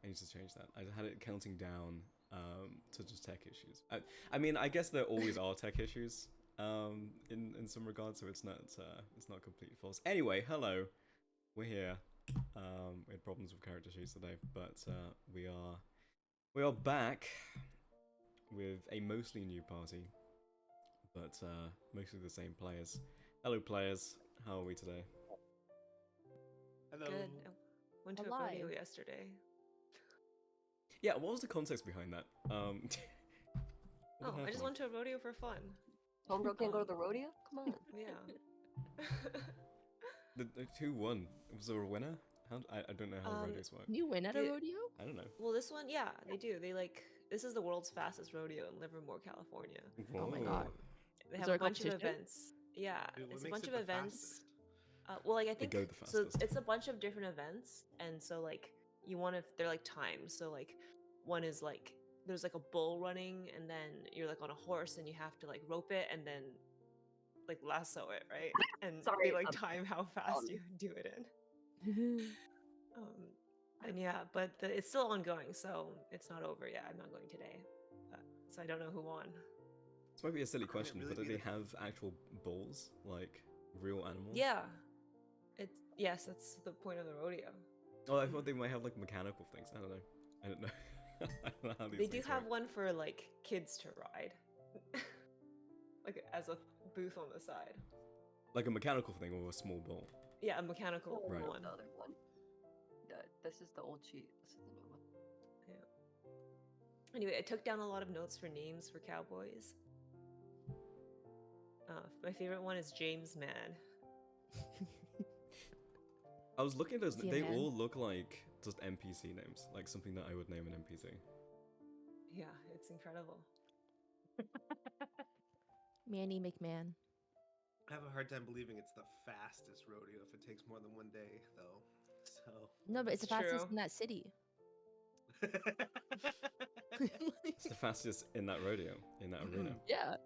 I need to change that. I had it counting down to just tech issues. I mean, I guess there always are tech issues in some regards, so it's not completely false. Anyway, hello, we're here. We had problems with character sheets today, but we are back with a mostly new party, but mostly the same players. Hello, players. How are we today? Hello. Good. I went to a rodeo yesterday. Yeah, what was the context behind that? I just went to a rodeo for fun. Homegirl can't go to the rodeo? Come on. Yeah. Who won? Was there a winner? I don't know how rodeos work. You win at a rodeo? I don't know. Well, this one, yeah, they do. This is the world's fastest rodeo in Livermore, California. Oh my god. They Is have there a a bunch of competition? events. Yeah, Dude, what it's a makes bunch it of the events. fastest? Well, like I They think go the so. fastest. It's a bunch of different events, and so like you want to, they're like timed. So like one is like there's like a bull running, and then you're like on a horse, and you have to like rope it, and then like lasso it, right? And Sorry, they like time how fast you do it in. And yeah, but it's still ongoing, so it's not over yet. I'm not going today, so I don't know who won. This might be a silly Could it question, really but do be they have actual bulls, like real animals? Yeah, yes, that's the point of the rodeo. Oh, I thought they might have like mechanical things. I don't know. I don't know. I don't know how these They do things have work. one for like kids to ride, like as a booth on the side. Like a mechanical thing or a small bull. Yeah, a mechanical Right. one. The other one. This is the old cheat. This is the new one. Yeah. Anyway, I took down a lot of notes for names for cowboys. My favorite one is James Mann. I was looking at those. See a They man? all look like just NPC names, like something that I would name an NPC. Yeah, it's incredible. Manny McMahon. I have a hard time believing it's the fastest rodeo if it takes more than one day, though. So. No, but it's the It's fastest true. in that city. It's the fastest in that rodeo, in that arena. Yeah.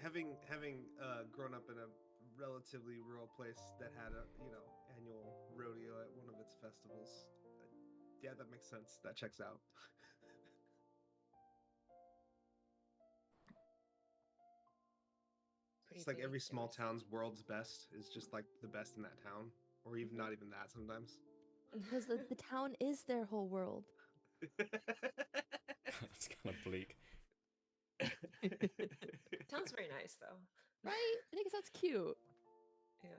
having grown up in a relatively rural place that had a annual rodeo at one of its festivals, yeah, that makes sense. That checks out. It's like Pretty every big. small There was- town's world's best is just like the best in that town, or even not even that sometimes. Because the town is their whole world. It's kind of bleak. Sounds very nice though. Right? I think that's cute. Yeah,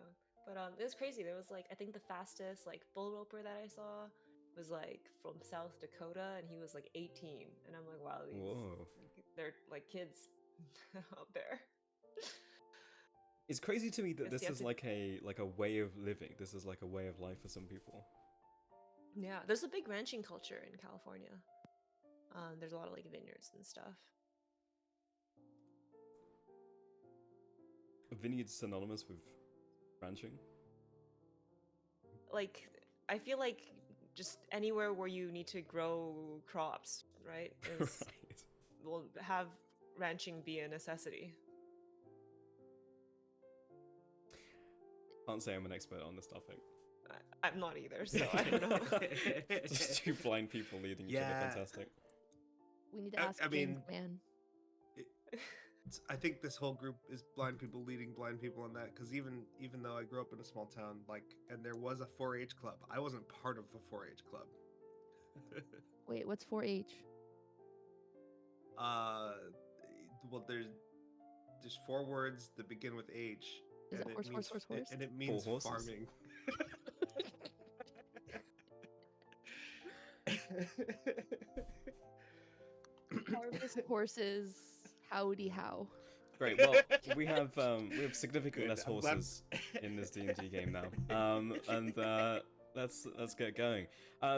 but it was crazy. There was like I think the fastest like bull roper that I saw was like from South Dakota, and he was like 18, and I'm like, wow, Whoa. they're like kids out there. It's crazy to me that Yes, this you have is to- like a way of living. This is like a way of life for some people. Yeah, there's a big ranching culture in California. There's a lot of like vineyards and stuff. A vineyard's synonymous with ranching. Like I feel like just anywhere where you need to grow crops, right? Is Right. will have ranching be a necessity. Can't say I'm an expert on this topic. I'm not either, so I don't know. Just two blind people leading each other. Yeah. Fantastic. We need to ask I James mean- McMahon. I think this whole group is blind people leading blind people on that, because even though I grew up in a small town, like, and there was a 4-H club, I wasn't part of the 4-H club. Wait, what's 4-H? Well, there's 4 words that begin with H. Is it and horse, means, horse, horse, horse? And it means horses. farming. Harvest horses. Howdy how. Great. Well, we have significantly Good, less I'm glad- horses in this D&D game now. And let's get going.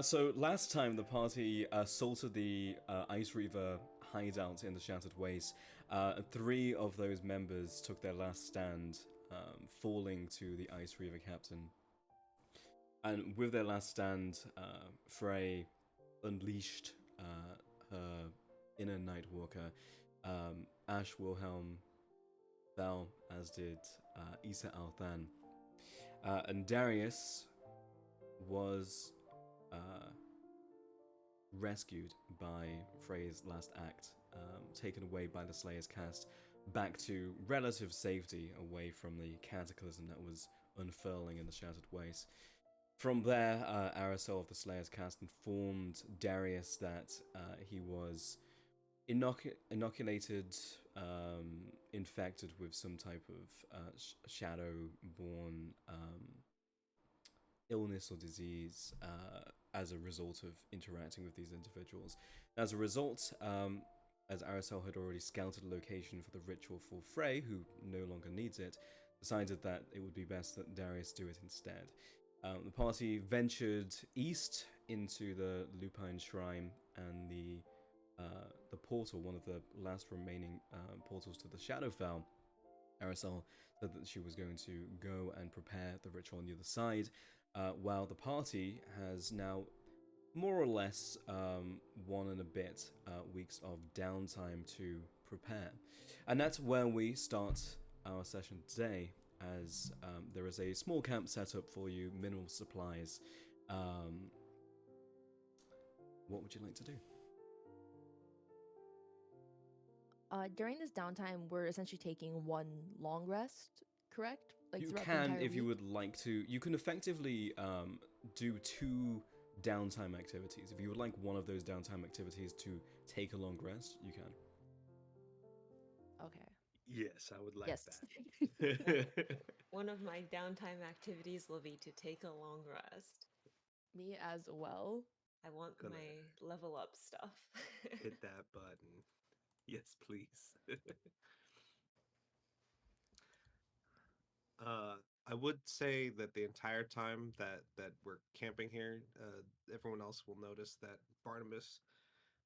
So last time the party assaulted the Ice Reaver hideout in the Shattered Waste. 3 of those members took their last stand, falling to the Ice Reaver captain. And with their last stand, Frey unleashed her inner Nightwalker. Ash Wilhelm fell, as did Issa Althan. And Darius was rescued by Frey's last act, taken away by the Slayer's cast back to relative safety away from the cataclysm that was unfurling in the Shattered Waste. From there, Aracel of the Slayer's cast informed Darius that he was inoculated, infected with some type of shadow-born illness or disease as a result of interacting with these individuals. As a result, as Aracel had already scouted a location for the ritual for Frey, who no longer needs it, decided that it would be best that Darius do it instead. The party ventured east into the Lupine Shrine and the portal, one of the last remaining portals to the Shadowfell. Aracel said that she was going to go and prepare the ritual on the other side, while the party has now more or less 1 and a bit weeks of downtime to prepare. And that's where we start our session today, as there is a small camp set up for you, minimal supplies. What would you like to do? During this downtime, we're essentially taking one long rest, correct? Like You throughout the can, entire if you week? would like to. You can effectively do 2 downtime activities. If you would like one of those downtime activities to take a long rest, you can. Okay. Yes, I would like Yes. that. One of my downtime activities will be to take a long rest. Me as well. I want Gonna my level up stuff. Hit that button. Yes, please. I would say that the entire time that we're camping here, everyone else will notice that Barnabas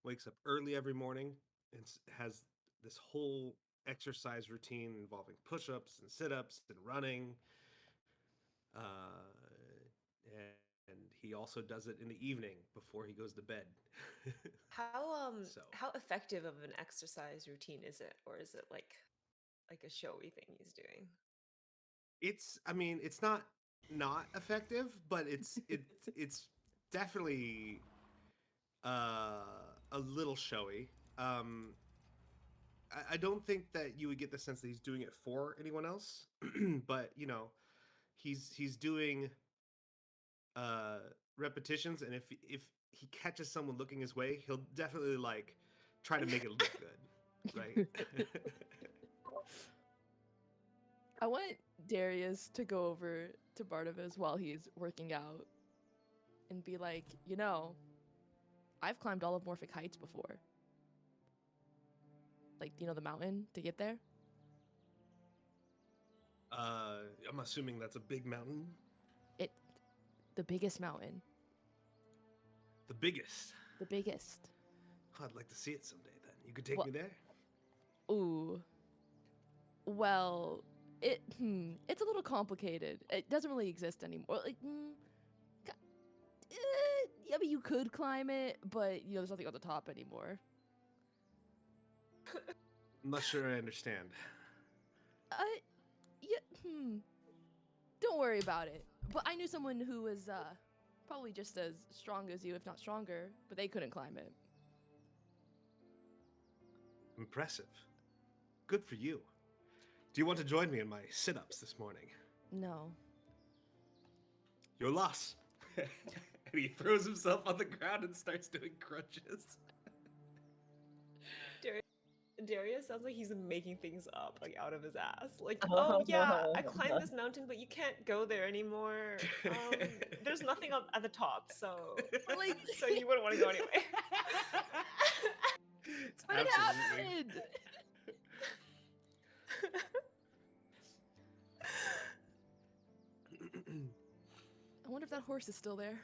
wakes up early every morning and has this whole exercise routine involving push-ups and sit-ups and running. And he also does it in the evening before he goes to bed. So How effective of an exercise routine is it, or is it like a showy thing he's doing? I mean, it's not effective, but it's definitely a little showy. I don't think that you would get the sense that he's doing it for anyone else, but you know, he's doing uh repetitions, and if he catches someone looking his way, he'll definitely like try to make it look good, right? I want Darius to go over to Barnabas while he's working out and be like, I've climbed all of Morphic Heights before. Like, the mountain to get there? I'm assuming that's a big mountain. The biggest mountain. The biggest. The biggest. I'd like to see it someday then. You could take Well- me there? Ooh. Well, it's a little complicated. It doesn't really exist anymore. Like, I mean, you could climb it, but there's nothing on the top anymore. I'm not sure I understand. Yeah, Don't worry about it. But I knew someone who was probably just as strong as you, if not stronger, but they couldn't climb it. Impressive. Good for you. Do you want to join me in my sit-ups this morning? No. Your loss. And he throws himself on the ground and starts doing crunches. Darius sounds like he's making things up, like out of his ass. Like, oh yeah, I climbed this mountain, but you can't go there anymore. There's nothing up at the top, so so you wouldn't want to go anyway. What had happened? I wonder if that horse is still there.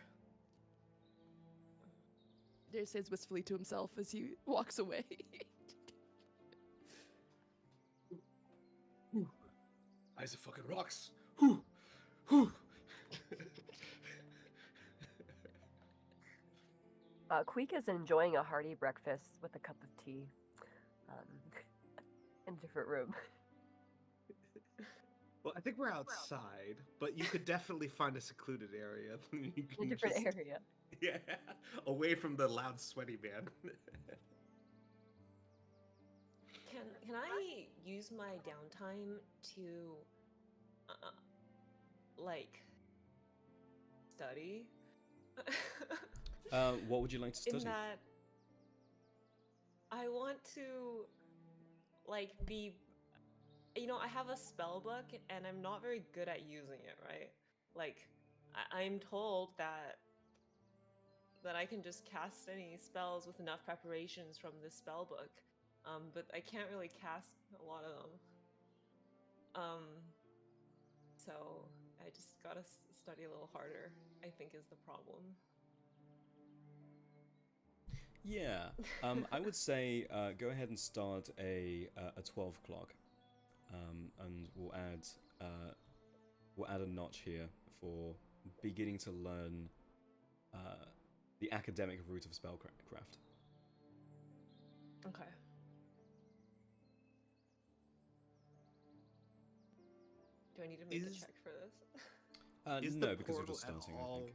Darius says wistfully to himself as he walks away. Eyes of fucking rocks. Whew. Whew. Queek is enjoying a hearty breakfast with a cup of tea in a different room. Well, I think we're outside, but you could definitely find a secluded area. You In a can different just- area. Yeah, away from the loud, sweaty man. Can I use my downtime to like study? What would you like to study? In that I want to like be, I have a spell book and I'm not very good at using it, right? Like I'm told that I can just cast any spells with enough preparations from this spell book. But I can't really cast a lot of them. So I just gotta study a little harder, I think is the problem. Yeah, I would say go ahead and start a 12 clock, and we'll add a notch here for beginning to learn the academic route of spellcraft. Okay. Do I need to make a Is- check for this? Is No, the because you're portal just at starting. I all- think.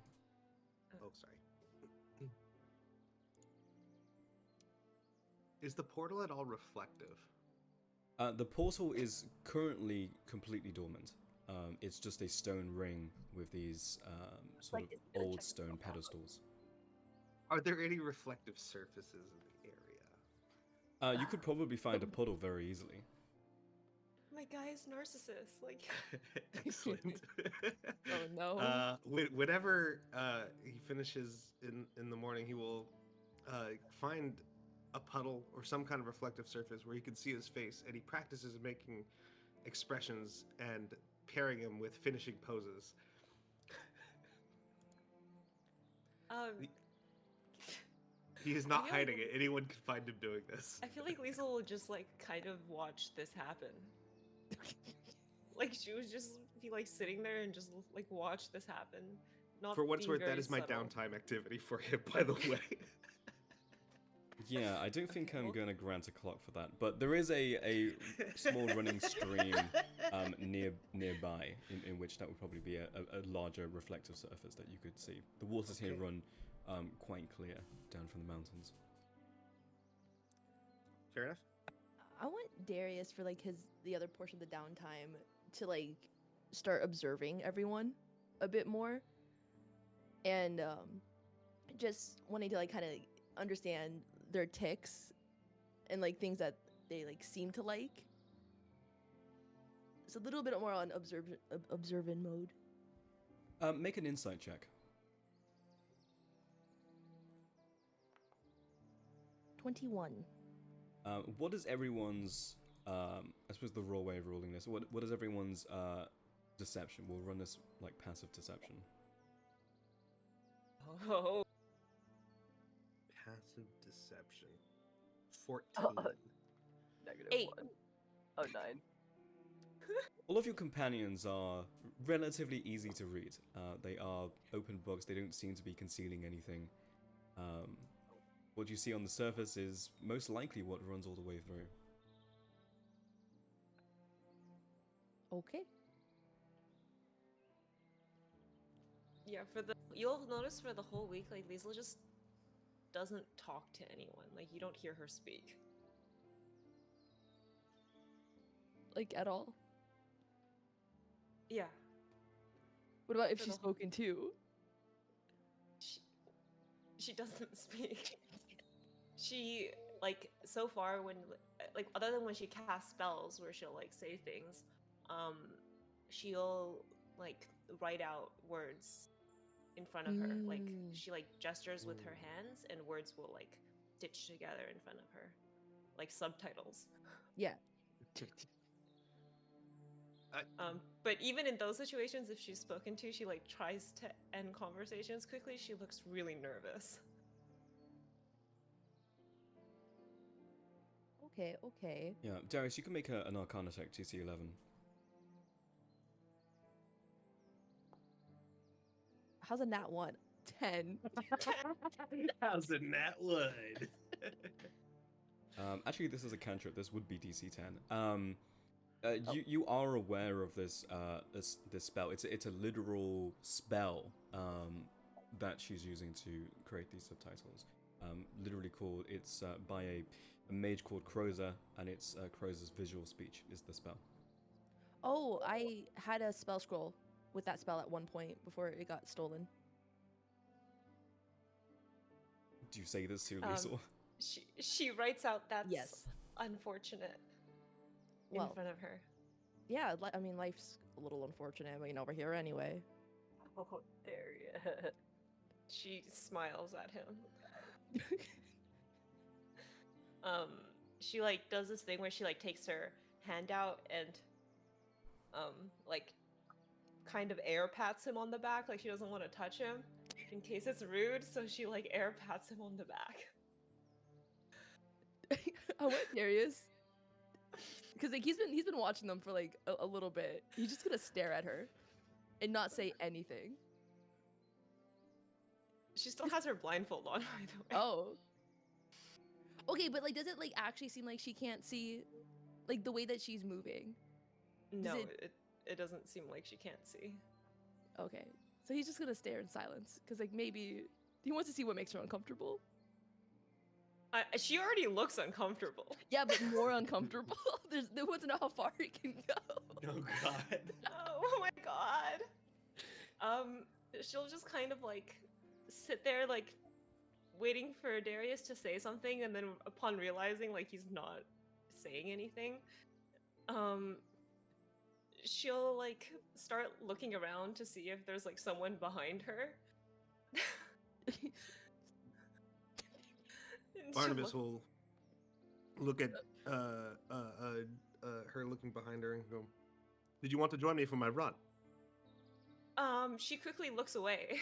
Oh, sorry. Is the portal at all reflective? The portal is currently completely dormant. It's just a stone ring with these sort Like, of it's gonna old check stone itself out. pedestals. Are there any reflective surfaces in the area? You could probably find a puddle very easily. My guy is narcissist. Like, Excellent. Oh, no. Whenever he finishes in the morning, he will find a puddle or some kind of reflective surface where he can see his face, and he practices making expressions and pairing them with finishing poses. um, He is I not feel hiding like- it. Anyone can find him doing this. I feel like Liesel will just like kind of watch this happen. Like she would just be like sitting there and just like watch this happen. Not For what it's being worth, that very is my subtle. downtime activity for him, by the way. Yeah, I don't think Okay, I'm well- going to grant a clock for that, but there is a small running stream nearby in which that would probably be a larger reflective surface that you could see. The waters here Okay. run quite clear down from the mountains. Fair enough. I want Darius for like the other portion of the downtime to like start observing everyone a bit more, and just wanting to like kind of understand their ticks and like things that they like seem to like. It's a little bit more on observant mode. Make an insight check. 21. What is everyone's? I suppose the raw way of ruling this. What is everyone's deception? We'll run this like passive deception. Oh, Passive deception. 14. -1. Oh, 9. All of your companions are relatively easy to read. They are open books. They don't seem to be concealing anything. What you see on the surface is most likely what runs all the way through. Okay. yeah. You'll notice for the whole week, like Liesel just doesn't talk to anyone. Like you don't hear her speak. Like at all. Yeah. What about if For she's the whole- spoken to? She doesn't speak. She like so far when like other than when she casts spells where she'll like say things, she'll like write out words in front of her. Like Mm. she like gestures with her hands and words will like stitch together in front of her. Like subtitles. Yeah. But even in those situations, if she's spoken to, she like tries to end conversations quickly. She looks really nervous. Okay, okay. Yeah, Darius, you can make an Arcana check, TC 11. How's a nat 1? 10. How's a nat wood? Actually, this is a cantrip. This would be DC 10. You are aware of this spell. It's a literal spell that she's using to create these subtitles. Literally called it's by a mage called Crozer, and it's Crozer's visual speech is the spell. Oh, I had a spell scroll with that spell at one point before it got stolen. Do you say this to Um, Liesel? She writes out that's Yes. unfortunate Well, in front of her. yeah, I mean, life's a little unfortunate, but we're here anyway. Oh, Darius. She smiles at him. She like does this thing where she like takes her hand out and like kind of air pats him on the back, like she doesn't want to touch him in case it's rude, so she like air pats him on the back. I want Darius, because like he's been watching them for like a little bit. He's just gonna stare at her and not say anything. She still has her blindfold on, by the way. Oh. Okay, but like, does it like actually seem like she can't see, like the way that she's moving? No, it- it doesn't seem like she can't see. Okay, so he's just gonna stare in silence, because like maybe he wants to see what makes her uncomfortable. She already looks uncomfortable. Yeah, but more uncomfortable. They want to know how far he can go. Oh God. Oh my god. She'll just kind of like sit there like waiting for Darius to say something, and then upon realizing like he's not saying anything, she'll like start looking around to see if there's like someone behind her. And she'll Barnabas look- will look at her looking behind her and go, "Did you want to join me for my run?" She quickly looks away.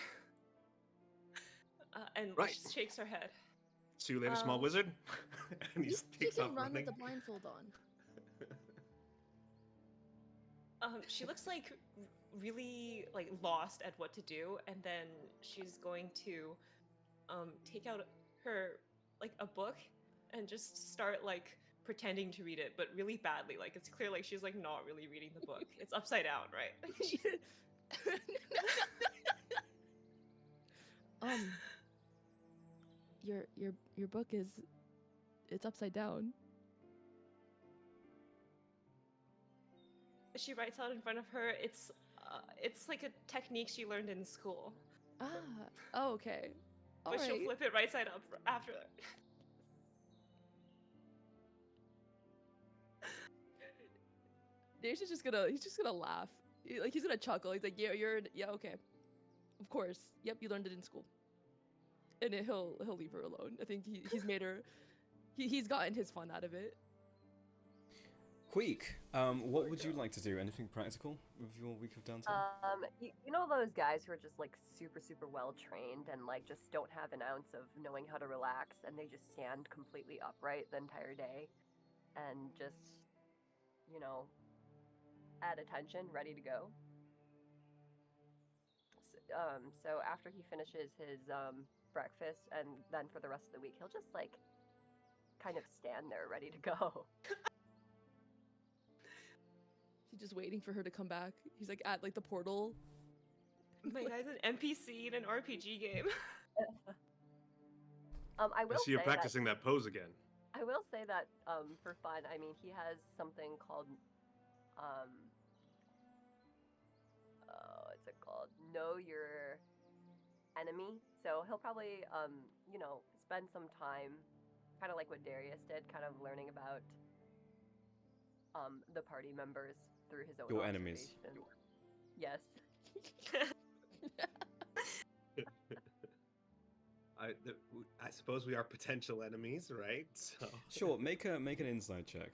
And Right. she shakes her head. See you later, small Um, wizard. And he You takes off can run running. with the blindfold on. She looks like really like lost at what to do, and then she's going to take out her like a book and just start like pretending to read it, but really badly. Like it's clear like she's like not really reading the book. It's upside down, right? Your book is, it's upside down. She writes out in front of her. It's like a technique she learned in school, Ah, oh, okay. but she'll Alright. flip it right side up after that. Darius is he's just gonna laugh. Like he's gonna chuckle. He's like, yeah, okay. Of course. Yep, you learned it in school. And he'll leave her alone. I think he's made her, he's gotten his fun out of it. Queek, what would you like to do? Anything practical with your week of downtime? You know those guys who are just like super well trained and like just don't have an ounce of knowing how to relax, and they just stand completely upright the entire day and just, at attention, ready to go. So after he finishes his breakfast, and then for the rest of the week, he'll just like kind of stand there ready to go. He's just waiting for her to come back. He's like at like the portal. My guy's an NPC in an RPG game. I will I see you're say practicing that pose again. I will say that for fun, I mean, he has something called what's it called? Know your enemy. So he'll probably spend some time, kind of like what Darius did, kind of learning about the party members through his own Your enemies. observation. Yes. I suppose we are potential enemies, right? So. Sure, make an insight check.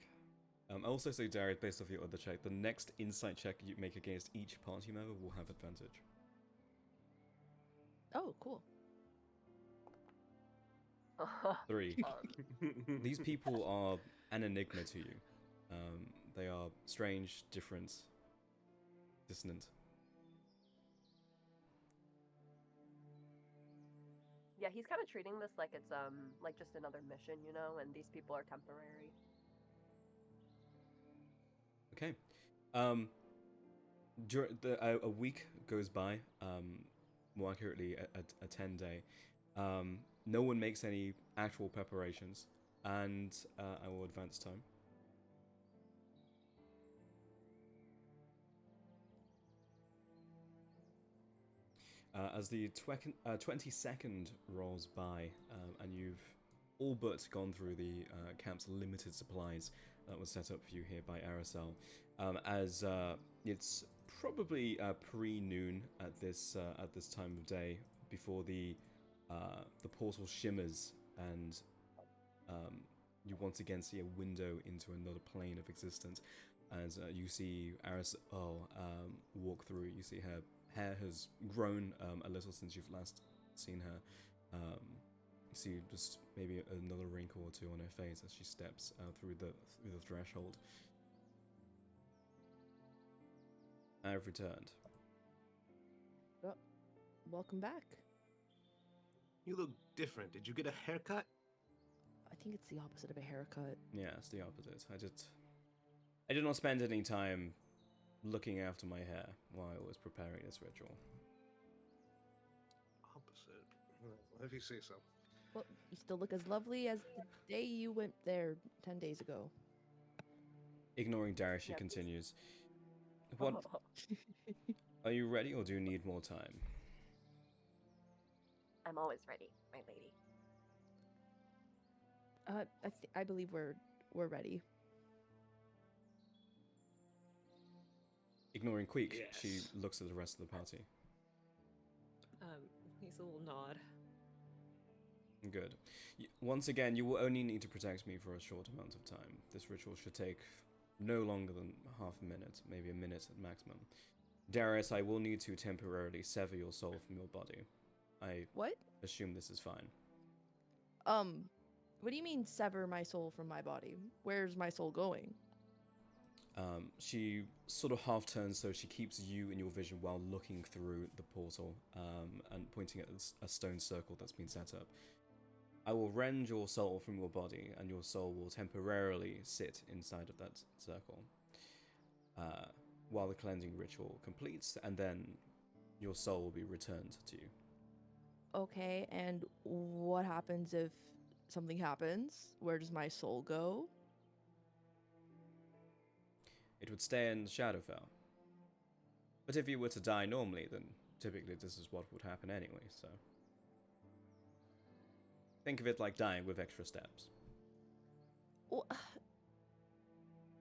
I also say, Darius, based off your other check, the next insight check you make against each party member will have advantage. Oh, cool. 3. These people are an enigma to you. They are strange, different, dissonant. Yeah, he's kind of treating this like it's like just another mission, and these people are temporary. Okay. A week goes by, more accurately, a 10-day. No one makes any actual preparations, and I will advance time. As the 22nd rolls by, and you've all but gone through the camp's limited supplies that was set up for you here by Aracel, as it's probably pre-noon at this time of day, before the portal shimmers and you once again see a window into another plane of existence. As you see Aracel walk through, you see her hair has grown a little since you've last seen her. You see just maybe another wrinkle or two on her face as she steps through the threshold. I've returned. Well, welcome back. You look different. Did you get a haircut? I think it's the opposite of a haircut. Yeah, it's the opposite. I did not spend any time looking after my hair while I was preparing this ritual. Opposite. Well, if you say so. Well, you still look as lovely as the day you went there 10 days ago. Ignoring Darius, she Yep. continues. What? Are you ready, or do you need more time? I'm always ready, my lady. I believe we're ready. Ignoring Queek, she Yes. looks at the rest of the party. Makes a little nod. Good. Once again, you will only need to protect me for a short amount of time. This ritual should take no longer than half a minute, maybe a minute at maximum. Darius, I will need to temporarily sever your soul from your body. I What? assume this is fine. What do you mean sever my soul from my body? Where's my soul going? She sort of half turns so she keeps you in your vision while looking through the portal and pointing at a stone circle that's been set up. I will rend your soul from your body, and your soul will temporarily sit inside of that circle while the cleansing ritual completes, and then your soul will be returned to you. Okay, and what happens if something happens? Where does my soul go? It would stay in Shadowfell. But if you were to die normally, then typically this is what would happen anyway, so... Think of it like dying with extra steps.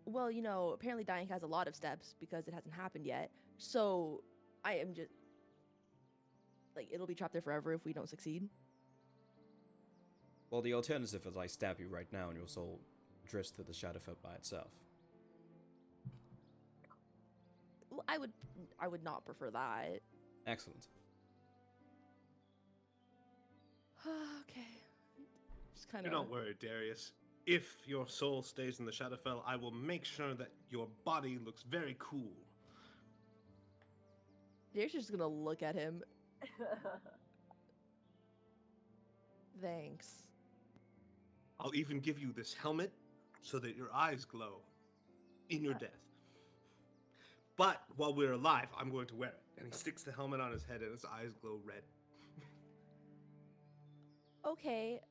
Well, you know, apparently dying has a lot of steps because it hasn't happened yet. So I am just like, it'll be trapped there forever if we don't succeed. Well, the alternative is I stab you right now and your soul drifts to the Shadowfell by itself. Well, I would not prefer that. Excellent. Okay. Just kind Do of. not worry, Darius. If your soul stays in the Shadowfell, I will make sure that your body looks very cool. They're just gonna look at him. Thanks. I'll even give you this helmet so that your eyes glow in your death. But while we're alive, I'm going to wear it. And he sticks the helmet on his head and his eyes glow red. Okay.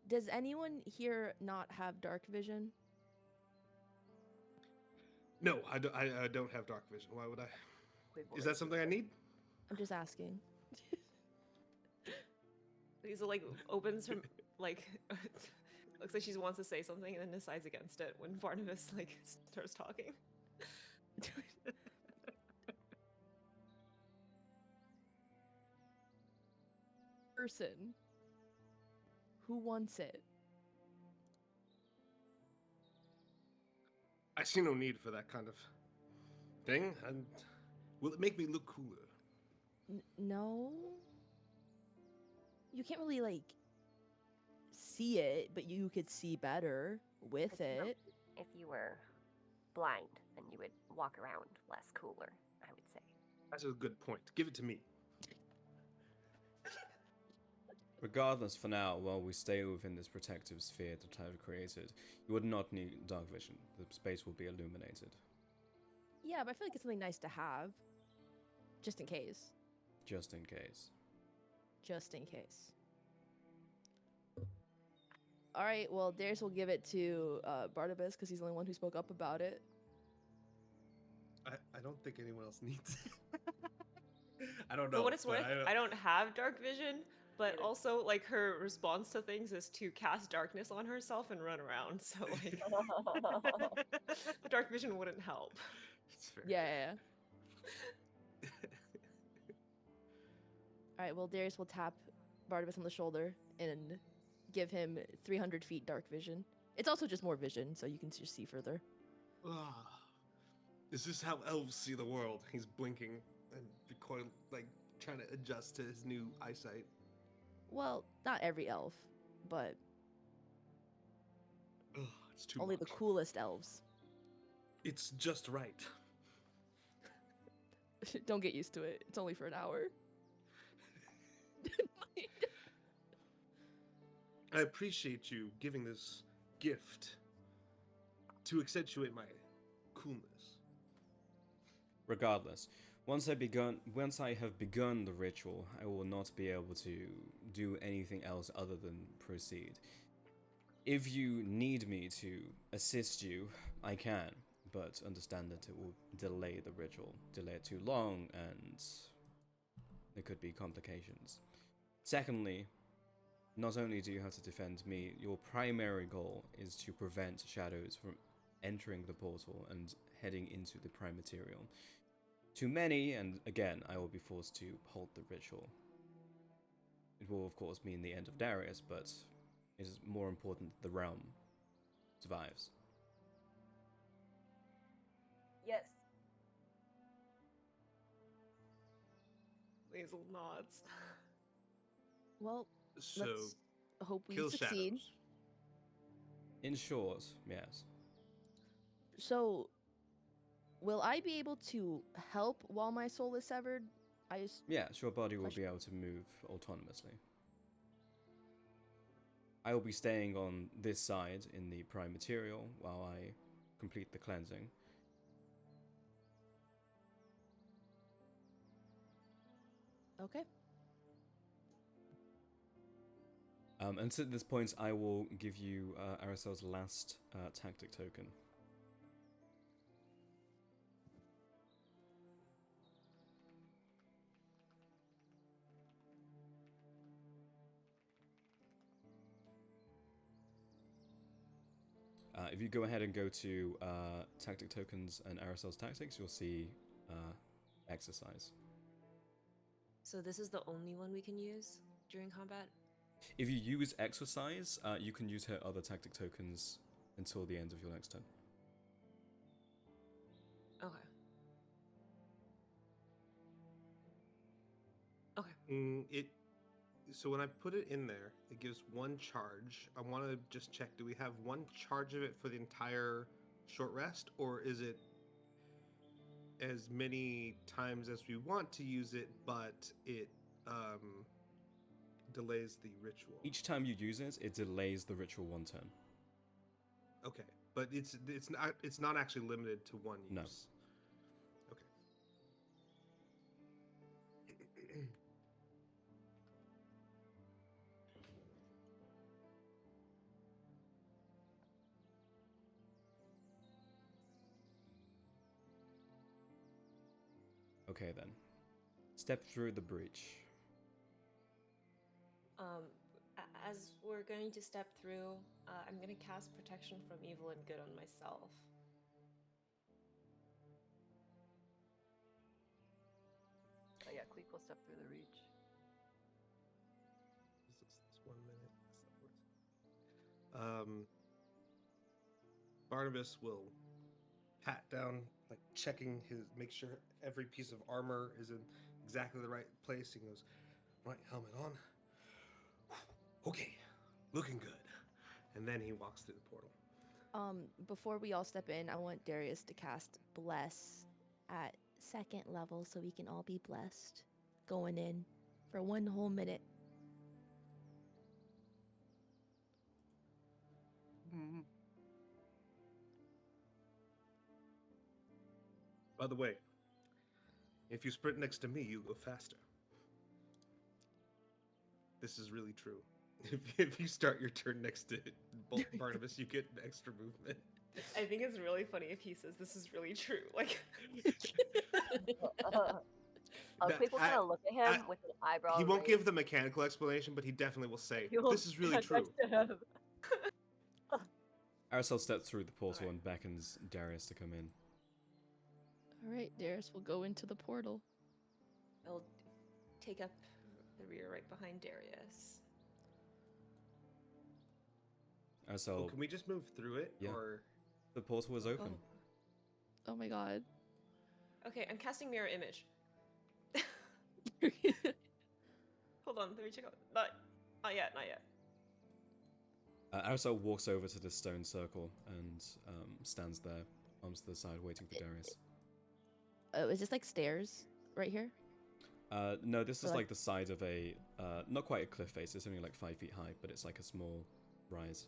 Does anyone here not have dark vision? No, I don't have dark vision. Why would I? We've Is that something I need? I'm just asking. Lisa like opens her like looks like she wants to say something and then decides against it when Barnabas like starts talking. Person who wants it. I see no need for that kind of thing. And will it make me look cooler? No. You can't really like see it, but you could see better with If you were- it. If you were blind, then you would walk around less cooler, I would say. That's a good point. Give it to me. Regardless, for now, while we stay within this protective sphere that I've created, you would not need dark vision. The space will be illuminated. Yeah, but I feel like it's something nice to have, just in case. Just in case. Just in case. All right, well, Darius will give it to Barnabas because he's the only one who spoke up about it. I don't think anyone else needs it. I don't know. For what it's but worth, I don't have dark vision, but also like her response to things is to cast darkness on herself and run around. So like the dark vision wouldn't help. It's fair. Yeah. All right, well, Darius will tap Barnabas on the shoulder and give him 300 feet dark vision. It's also just more vision, so you can just see further. Is this how elves see the world? He's blinking and like trying to adjust to his new eyesight. Well, not every elf, but It's too only much. the coolest elves. It's just right. Don't get used to it. It's only for an hour. I appreciate you giving this gift to accentuate my coolness. Regardless, once I have begun the ritual, I will not be able to do anything else other than proceed. If you need me to assist you, I can, but understand that it will delay the ritual. Delay it too long, and there could be complications. Secondly, not only do you have to defend me, your primary goal is to prevent shadows from entering the portal and heading into the prime material. Too many, and again, I will be forced to halt the ritual. It will, of course, mean the end of Darius, but it is more important that the realm survives. Yes. Hazel nods. Well, So, let's hope we kill succeed. shadows. In short, yes. So, will I be able to help while my soul is severed? Yes, your body will Question. be able to move autonomously. I will be staying on this side in the prime material while I complete the cleansing. Okay. And at this point, I will give you Aracel's last tactic token. If you go ahead and go to tactic tokens and Aracel's tactics, you'll see exercise. So this is the only one we can use during combat? If you use exercise, you can use her other tactic tokens until the end of your next turn. Okay. So when I put it in there, it gives one charge. I want to just check: do we have one charge of it for the entire short rest, or is it as many times as we want to use it, but it delays the ritual? Each time you use it, it delays the ritual one turn. Okay, but it's not actually limited to one use. No. Okay. Okay then. Step through the breach. As we're going to step through, I'm going to cast Protection from Evil and Good on myself. Oh yeah, Cleek will step through the reach. This 1 minute. That's not worth it. Barnabas will pat down, like checking make sure every piece of armor is in exactly the right place. He goes, right helmet on. Okay, looking good. And then he walks through the portal. Before we all step in, I want Darius to cast Bless at 2nd level so we can all be blessed going in for 1 whole minute. By the way, if you sprint next to me, you go faster. This is really true. If you start your turn next to Barnabas, you get extra movement. I think it's really funny if he says this is really true. Like, Quick will I- kind of look at him I- with an eyebrow. He won't give raised. the mechanical explanation, but he definitely will say, He will "This is really stand true." next to him. Arisel steps through the portal Alright. and beckons Darius to come in. All right, Darius will go into the portal. I'll take up the rear right behind Darius. Arisel, Well, can we just move through it, Yeah. or the portal is open. Oh my god. Okay, I'm casting mirror image. Hold on, let me check out. Not yet, not yet. Arisel walks over to the stone circle and stands there, arms to the side, waiting for Darius. Is this like stairs right here? No, this is Or, like the side of a, not quite a cliff face, it's only like 5 feet high, but it's like a small rise.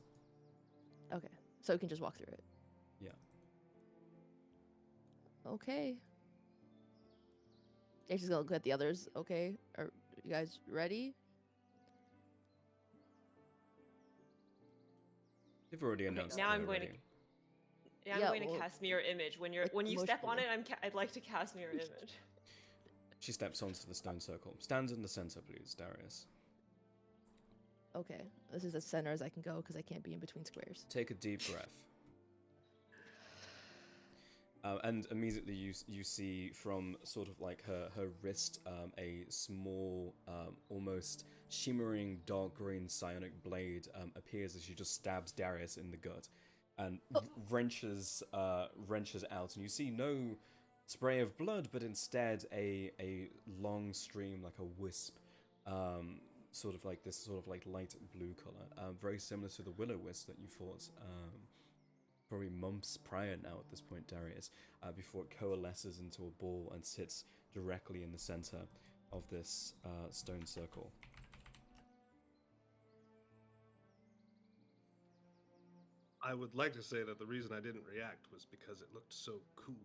Okay, so we can just walk through it. Yeah. Okay. They're just gonna look at the others. Okay, are you guys ready? They've already Okay, announced now that I'm going to- already. Yeah, I'm Yeah, going to well, cast mirror image. When like, you step on emotionally. it, I'd like to cast mirror image. She steps onto the stone circle. Stand in the center, please, Darius. Okay, this is as center as I can go because I can't be in between squares. Take a deep breath. And immediately you see from sort of like her wrist a small, almost shimmering dark green psionic blade appears as she just stabs Darius in the gut and wrenches out. And you see no spray of blood, but instead a long stream, like a wisp, sort of like this sort of like light blue color, very similar to the willow wisp that you fought probably months prior now at this point, Darius, before it coalesces into a ball and sits directly in the center of this stone circle. I would like to say that the reason I didn't react was because it looked so cool.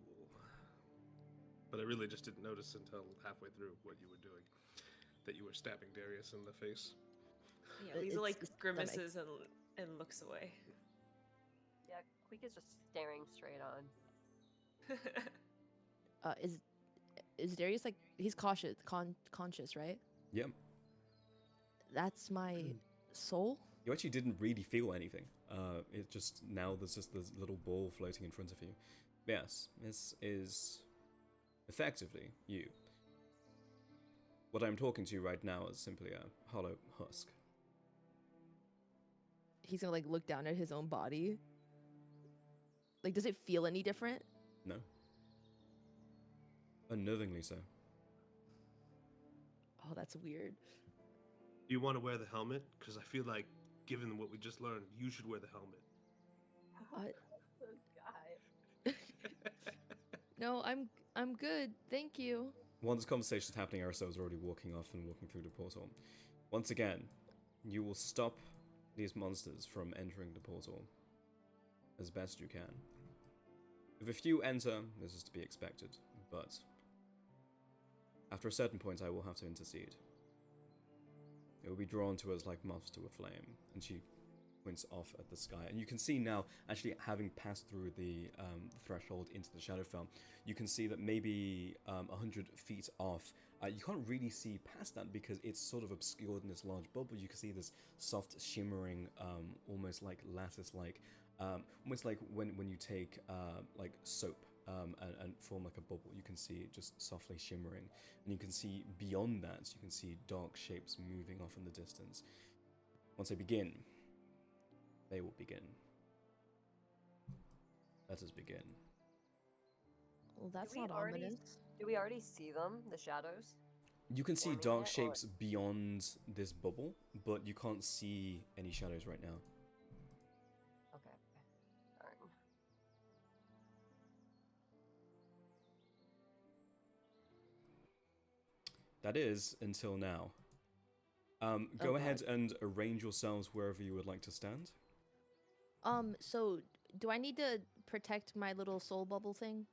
But I really just didn't notice until halfway through what you were doing, that you were stabbing Darius in the face. Yeah, these are like It's systemic. grimaces and looks away. Yeah, Quick is just staring straight on. Is Darius like he's cautious, conscious, right? Yep. That's my soul. You actually didn't really feel anything. It just, now there's just this little ball floating in front of you. Yes, this is effectively you. What I'm talking to you right now is simply a hollow husk. He's gonna like look down at his own body. Like, does it feel any different? No. Unnervingly so. Oh, that's weird. Do you want to wear the helmet? Because I feel like, given what we just learned, you should wear the helmet. This guy. No, I'm good. Thank you. While this conversation is happening, Arisel is already walking off and walking through the portal. Once again, you will stop these monsters from entering the portal as best you can. If a few enter, this is to be expected, but after a certain point I will have to intercede. It will be drawn to us like moths to a flame, and she points off at the sky. And you can see now, actually having passed through the threshold into the Shadowfell, you can see that maybe 100 feet off, you can't really see past that because it's sort of obscured in this large bubble. You can see this soft shimmering, almost like lattice-like, almost like when you take like soap and form like a bubble. You can see it just softly shimmering, and you can see beyond that, you can see dark shapes moving off in the distance. Once they begin, they will begin. Let us begin. Well, that's we not already- ominous. Do we already see them, the shadows? You can see Forming dark it, or- shapes beyond this bubble, but you can't see any shadows right now. Okay. Darn. That is until now. Go Oh, ahead and arrange yourselves wherever you would like to stand. So do I need to protect my little soul bubble thing?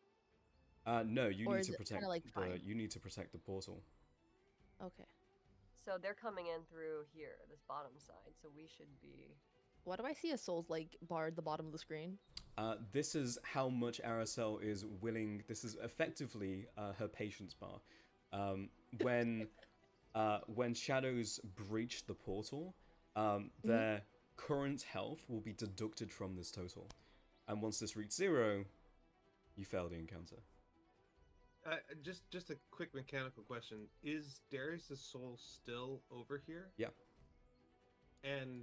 No, you Or need is to it protect kinda, like, fine? you need to protect the portal. Okay. So they're coming in through here, this bottom side. So we should be. Why do I see a soul's like bar at the bottom of the screen? This is how much Aracel is willing. This is effectively her patience bar. Um, when when shadows breach the portal, their current health will be deducted from this total, and once this reaches 0, you fail the encounter. Just a quick mechanical question: is Darius's soul still over here? Yeah. And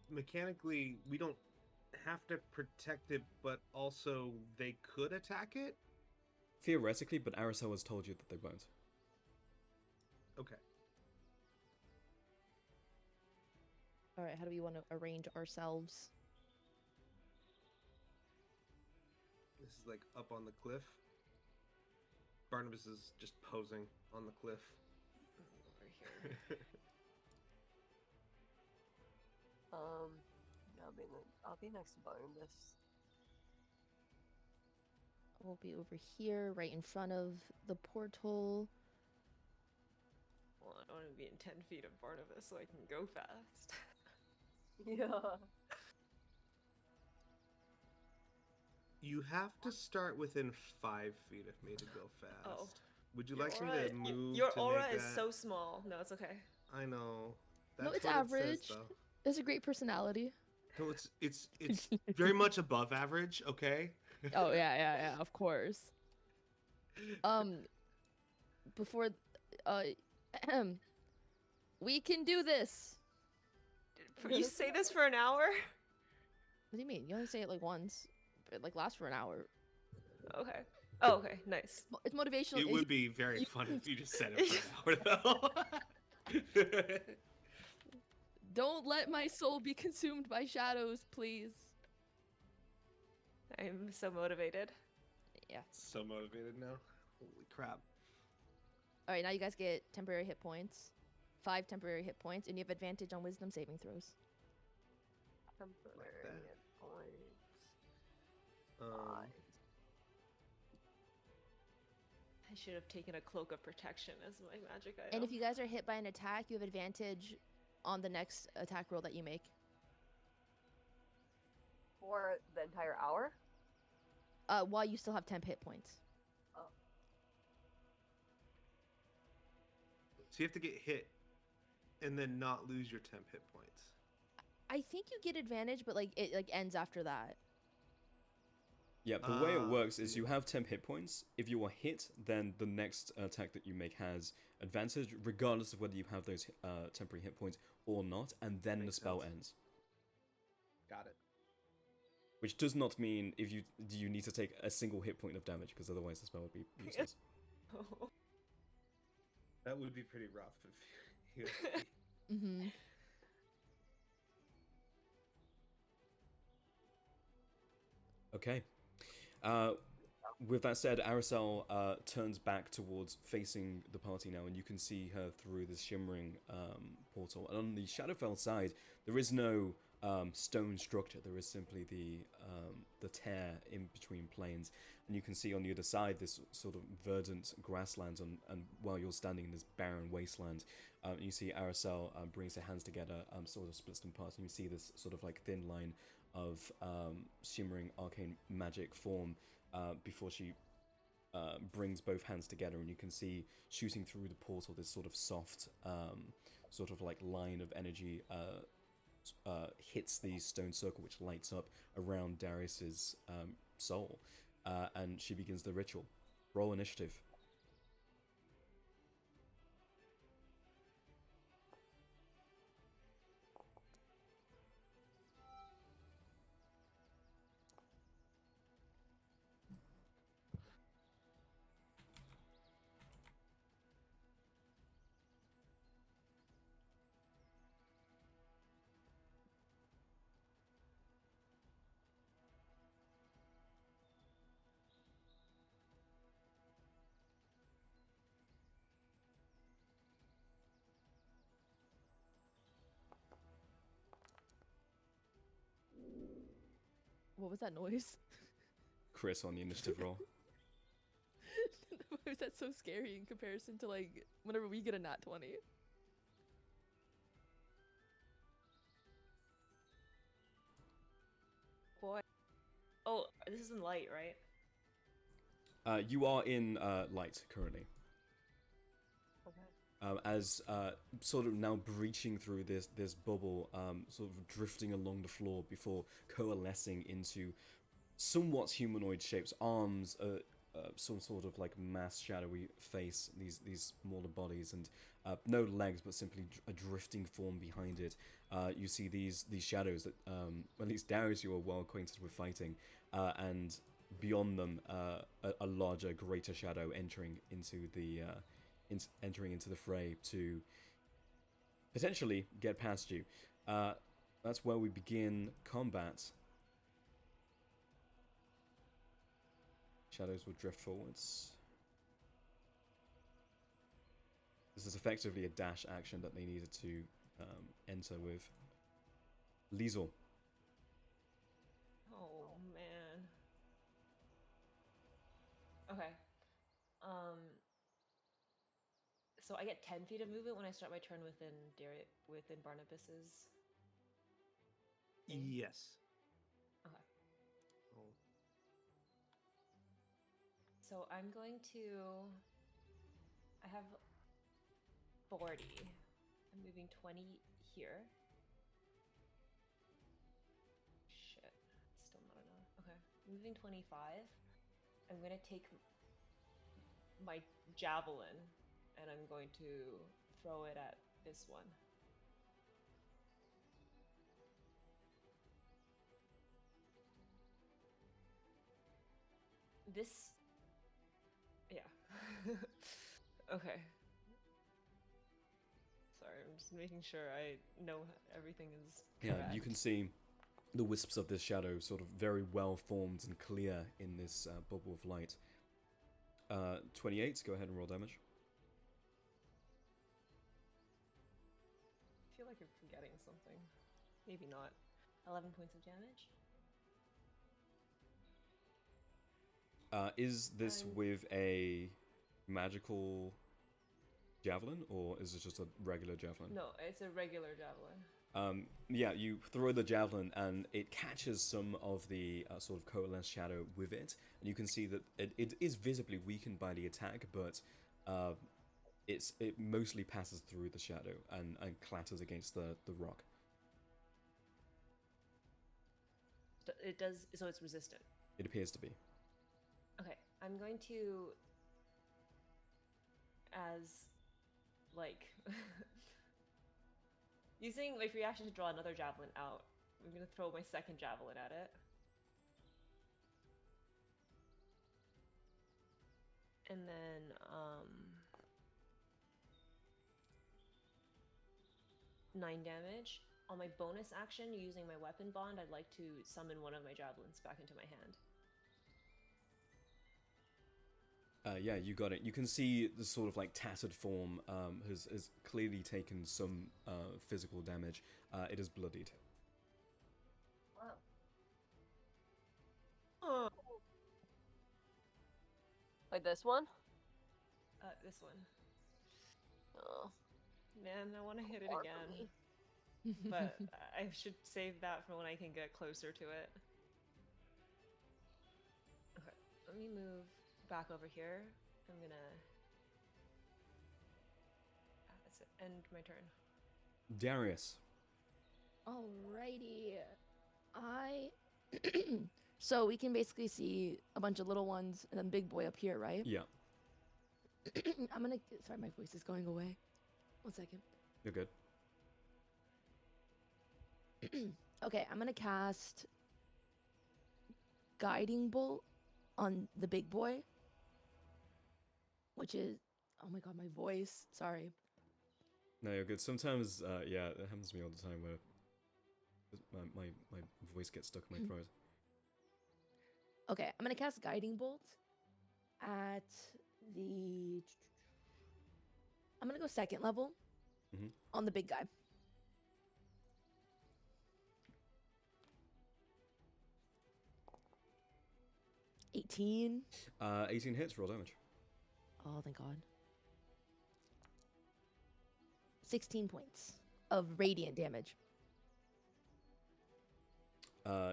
mechanically, we don't have to protect it, but also they could attack it. Theoretically, but Aracel has told you that they won't. Okay. All right, how do we want to arrange ourselves? This is like up on the cliff. Barnabas is just posing on the cliff. Over here. I'll be next to Barnabas. We'll be over here, right in front of the portal. Well, I want to be in 10 feet of Barnabas so I can go fast. Yeah. You have to start within 5 feet of me to go fast. Oh. Would you Your like me aura- to move? Your to aura make is that? so small. No, it's okay. I know. No, That's it's what it average. says, though. It's a great personality. No, it's very much above average. Okay. Oh yeah, of course. Before, uh, we can do this. You say this for an hour? What do you mean? You only say it like once. It like lasts for an hour. Okay. Oh, okay. Nice. It's motivational. It would be very fun if you just said it for an hour, though. Don't let my soul be consumed by shadows, please. I'm so motivated. Yeah. So motivated now. Holy crap. All right, now you guys get temporary hit points. 5 temporary hit points, and you have advantage on wisdom saving throws. Temporary that. hit points. Um, I should have taken a cloak of protection as my magic item. And if you guys are hit by an attack, you have advantage on the next attack roll that you make. For the entire hour? While you still have temp hit points. Oh. so you have to get hit, and then not lose your temp hit points. I think you get advantage, but like it like ends after that. Yeah, the way it Ah, works is see. you have 10 hit points. If you are hit, then the next attack that you make has advantage, regardless of whether you have those temporary hit points or not, and then the Makes spell sense. ends. Got it. Which does not mean if you need to take a single hit point of damage, because otherwise the spell would be useless. That would be pretty rough if you. Mm-hmm. Okay. With that said, Aracel turns back towards facing the party now, and you can see her through this shimmering portal. And on the Shadowfell side, there is no stone structure. There is simply the tear in between planes, and you can see on the other side this sort of verdant grasslands. And while you're standing in this barren wasteland, you see Aracel brings her hands together, sort of splits them apart, and you see this sort of like thin line of shimmering arcane magic form before she brings both hands together, and you can see shooting through the portal this sort of soft sort of like line of energy hits the stone circle, which lights up around Darius's soul, and she begins the ritual. Roll initiative. What was that noise? Chris on the initiative roll. Why is that so scary in comparison to like whenever we get a nat 20? Boy. Oh, this is in light, right? You are in light currently. Okay. As sort of now breaching through this bubble, sort of drifting along the floor before coalescing into somewhat humanoid shapes, arms, some sort of like mass shadowy face, these smaller bodies, and no legs, but simply a drifting form behind it. You see these shadows that, at least Darius, you are well acquainted with fighting, and beyond them, a larger, greater shadow entering into the fray to potentially get past you. That's where we begin combat. Shadows will drift forwards. This is effectively a dash action that they needed to enter with. Liesel. Oh man. Okay. So I get 10 feet of movement when I start my turn within Barnabas's thing? Yes. Okay. Oh. So I'm going to. I have 40. I'm moving 20 here. Shit. It's still not enough. Okay. I'm moving 25. I'm going to take my javelin and I'm going to throw it at this one. This. Yeah. Okay. Sorry, I'm just making sure I know everything is correct. Yeah, you can see the wisps of this shadow sort of very well formed and clear in this bubble of light. 28, go ahead and roll damage. I feel like I'm forgetting something. Maybe not. 11 points of damage. Is this with a magical javelin, or is it just a regular javelin? No, it's a regular javelin. Yeah, you throw the javelin and it catches some of the sort of coalesced shadow with it, and you can see that it is visibly weakened by the attack, but it mostly passes through the shadow and clatters against the rock. It does, so it's resistant. It appears to be. Okay, I'm going to, as, like, using my free action to draw another javelin out, I'm going to throw my second javelin at it. And then, 9 damage. On my bonus action, using my weapon bond, I'd like to summon one of my javelins back into my hand. Yeah, you got it. You can see the sort of like tattered form has clearly taken some physical damage. It is bloodied. Wow. Oh. Like this one? This one. Oh, Man, I want to hit it far from again. me. But I should save that for when I can get closer to it. Okay, let me move back over here. I'm gonna. That's it. End my turn. Darius. Alrighty. So we can basically see a bunch of little ones and then big boy up here, right? Yeah, I'm gonna. Sorry, my voice is going away. 1 second. you're good. Okay, I'm gonna cast Guiding Bolt on the big boy, which is, oh my god, my voice. Sorry. No, you're good. Sometimes, yeah, it happens to me all the time where my voice gets stuck in my throat. Okay, I'm gonna cast Guiding Bolt at the. I'm gonna go second level on the big guy. 18. 18 hits, roll damage. Oh, thank God. 16 points of radiant damage.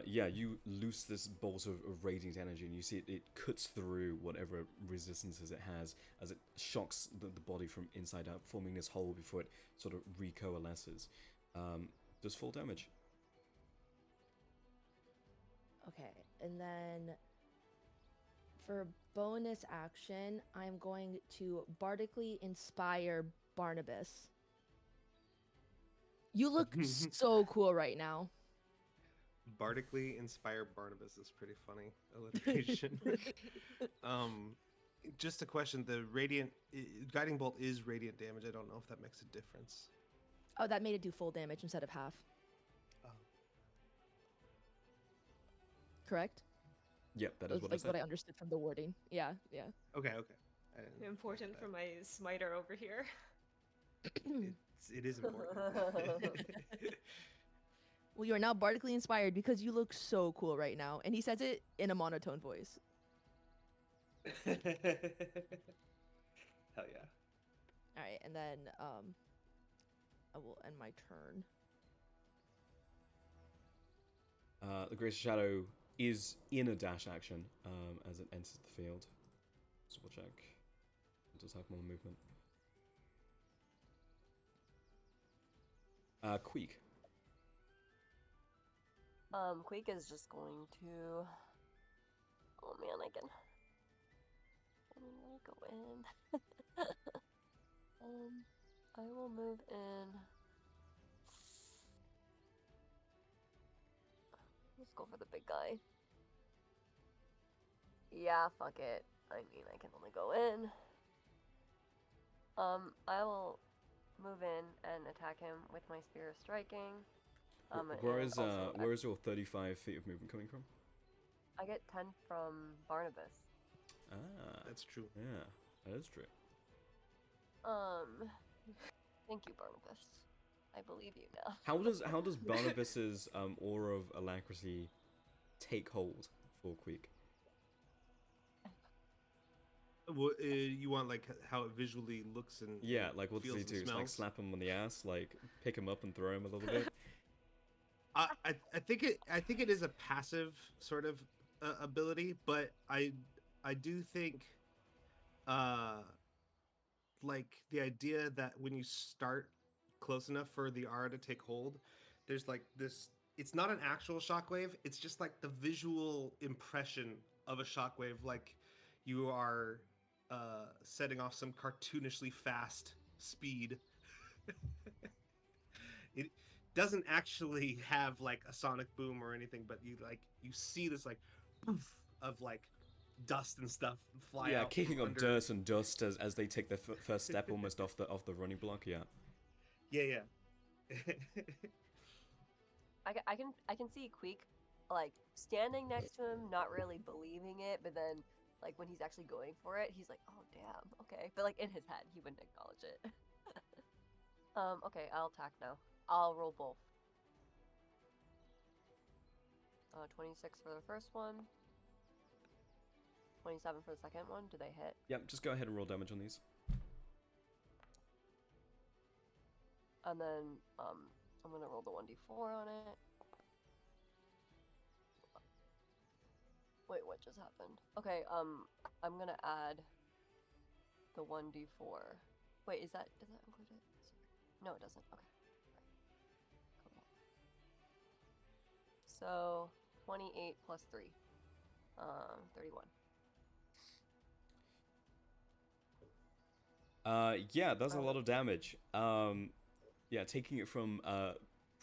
Yeah, you loose this bolt of radiant energy, and you see it cuts through whatever resistances it has as it shocks the body from inside out, forming this hole before it sort of recoalesces. Does full damage. Okay, and then for bonus action, I'm going to bardically inspire Barnabas. You look so cool right now. Bardically inspire Barnabas is pretty funny alliteration. Just a question: the guiding bolt is radiant damage. I don't know if that makes a difference. Oh, that made it do full damage instead of half. Oh. Correct? Yep, that is That's what I like said. what I understood from the wording. Yeah, yeah. Okay. I didn't know Important that. for my smiter over here. It is important. Well, you are now bardically inspired because you look so cool right now. And he says it in a monotone voice. Hell yeah. All right, and then I will end my turn. The Greater Shadow is in a dash action as it enters the field. So we'll check. It does have more movement. Queek. Queek is just going to. Oh man, I can go in. I will move in. Let's go for the big guy. Yeah, fuck it. I mean, I can only go in. I will move in and attack him with my Spear of Striking. Where and is also where is your 35 feet of movement coming from? I get 10 from Barnabas. Ah, That's true. yeah, that is true. Thank you, Barnabas. I believe you now. How does Barnabas's aura of alacrity take hold for Queek? What you want, like how it visually looks and Yeah, like what does feels he and do? It's like smells? slap him on the ass, like pick him up and throw him a little bit. I think it is a passive sort of ability, but I do think like the idea that when you start close enough for the aura to take hold, there's like this. It's not an actual shockwave. It's just like the visual impression of a shockwave, like you are setting off some cartoonishly fast speed. It doesn't actually have like a sonic boom or anything, but you see this like poof of like dust and stuff fly Yeah, out kicking from up under. dirt and dust as they take their first step almost off the running block. Yeah. Yeah. I can see Queek like standing next to him, not really believing it, but then like when he's actually going for it, he's like, "Oh damn, okay." But like in his head, he wouldn't acknowledge it. Okay, I'll attack now. I'll roll both. 26 for the first one. 27 for the second one. Do they hit? Yep, just go ahead and roll damage on these. And then I'm gonna roll the 1d4 on it. Wait, what just happened? Okay, I'm gonna add the 1d4. Wait, does that include it? No, it doesn't. Okay. Cool. So 28 plus 3. 31. Yeah, that's a lot of damage. Yeah, taking it from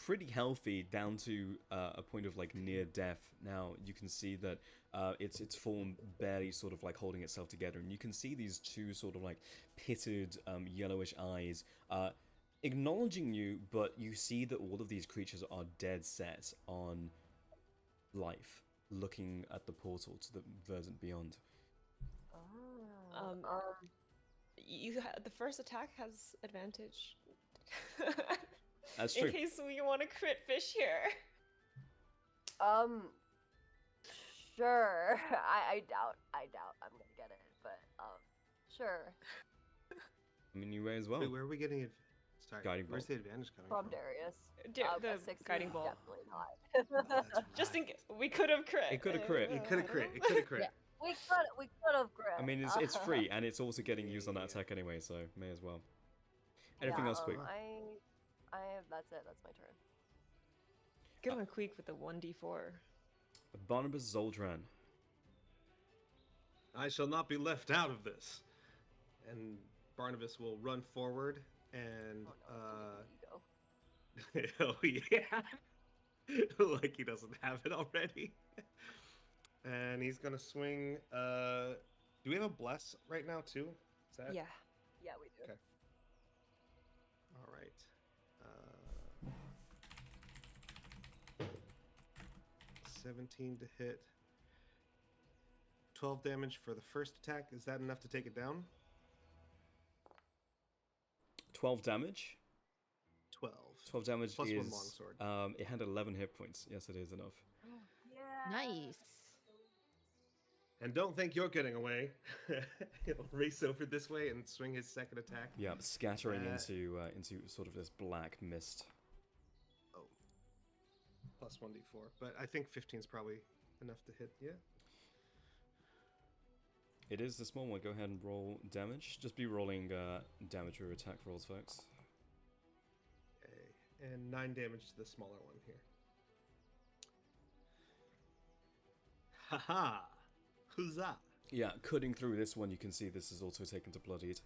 pretty healthy down to a point of like near death. Now you can see that its form barely sort of like holding itself together, and you can see these two sort of like pitted yellowish eyes acknowledging you, but you see that all of these creatures are dead set on life, looking at the portal to the verdant beyond. The first attack has advantage. That's In true. case we want to crit fish here. Sure. I doubt I'm gonna get it, but Sure. I mean, you may as well. Wait, where are we getting it? Sorry, Guiding where's bolt. the advantage coming From from? Darius. The A 16, guiding bolt. Definitely not. Oh, that's Just in right. we could have crit. It could have crit. It could have crit. It could have crit. we could have crit. I mean, it's free, and it's also getting used on that attack anyway, so may as well. Anything else, quick? That's it. That's my turn. Good on Queek with the 1d4. Barnabas Zoldran. I shall not be left out of this. And Barnabas will run forward and Oh, no, it's oh yeah. Like he doesn't have it already. And he's gonna swing do we have a bless right now too? Is that Yeah. yeah, we do. Okay. All right. 17 to hit. 12 damage for the first attack. Is that enough to take it down? 12 damage. 12. 12 damage Plus is. one longsword. It had 11 hit points. Yes, it is enough. Yeah. Nice. And don't think you're getting away. He'll race over this way and swing his second attack. Yeah, scattering Uh, into sort of this black mist. Oh. Plus 1d4. But I think 15 is probably enough to hit. Yeah. It is the small one. Go ahead and roll damage. Just be rolling damage or attack rolls, folks. Okay. And 9 damage to the smaller one here. Haha! Huzzah! Yeah, cutting through this one, you can see this is also taken to bloodied.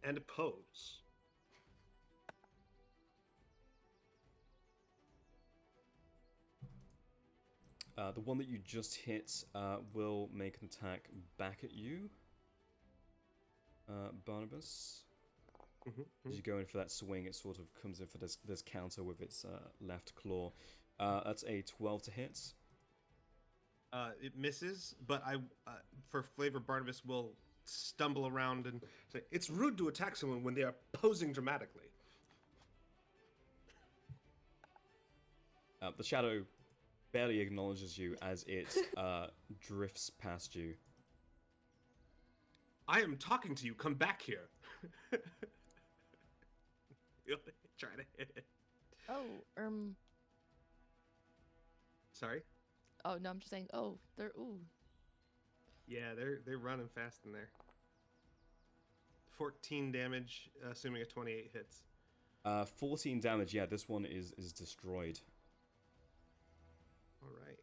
And oppose. The one that you just hit will make an attack back at you, Barnabas. As you go in for that swing, it sort of comes in for this counter with its left claw. That's a 12 to hit. It misses, but for flavor, Barnabas will stumble around and say, "It's rude to attack someone when they are posing dramatically." The shadow barely acknowledges you as it drifts past you. I am talking to you. Come back here. He'll try to hit it. Oh, Sorry. Oh no, I'm just saying. Oh, they're ooh. Yeah, they're running fast in there. 14 damage, assuming a 28 hits. 14 damage. Yeah, this one is destroyed. All right.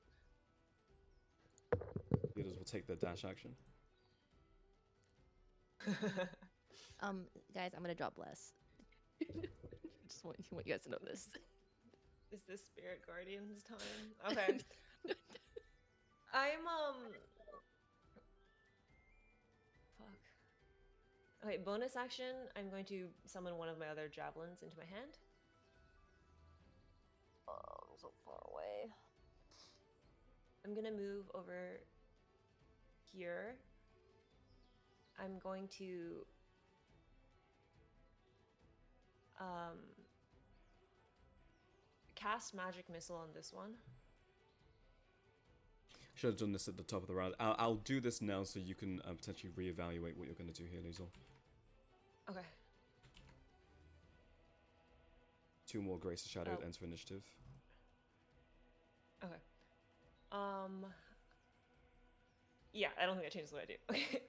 Leaders will take their dash action. Guys, I'm gonna drop bless. Just want you guys to know this. Is this Spirit Guardian's time? Okay. I'm fuck. Okay, bonus action, I'm going to summon one of my other javelins into my hand. So far away. I'm gonna move over here. I'm going to cast magic missile on this one. Should have done this at the top of the round. I'll do this now so you can potentially reevaluate what you're going to do here, Liesel. Okay. 2 more Grace of Shadow Oh. enter initiative. Okay. Yeah, I don't think that changes what I do. Okay.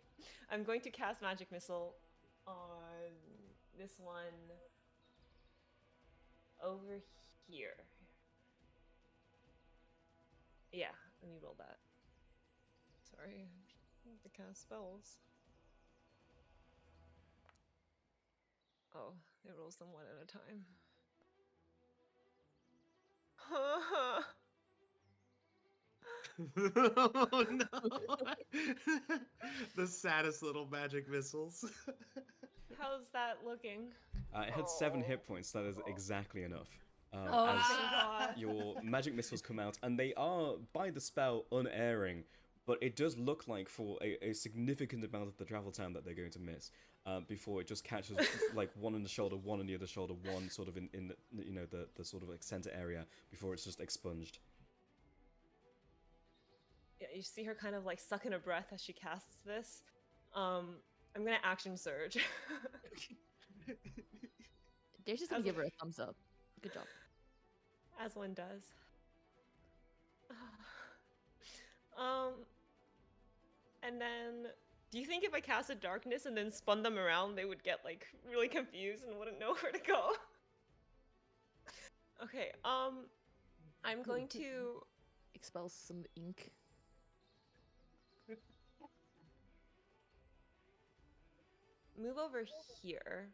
I'm going to cast magic missile on this one over here. Yeah, let me roll that. Sorry, I have to cast spells. Oh, it rolls them one at a time. Oh no! The saddest little magic missiles. How's that looking? It had 7 hit points. That is exactly enough. Oh, As thank God. your magic missiles come out, and they are, by the spell, unerring, but it does look like for a significant amount of the travel time that they're going to miss before it just catches like one in the shoulder, one in the other shoulder, one sort of in the, you know, the sort of like center area before it's just expunged. Yeah, you see her kind of like suck in her breath as she casts this. I'm gonna action surge. Dare's just gonna As- give her a thumbs up. Good job. As one does. um, and then, do you think if I casted darkness and then spun them around, they would get like really confused and wouldn't know where to go? Okay. I'm going to. Expel some ink. Move over here.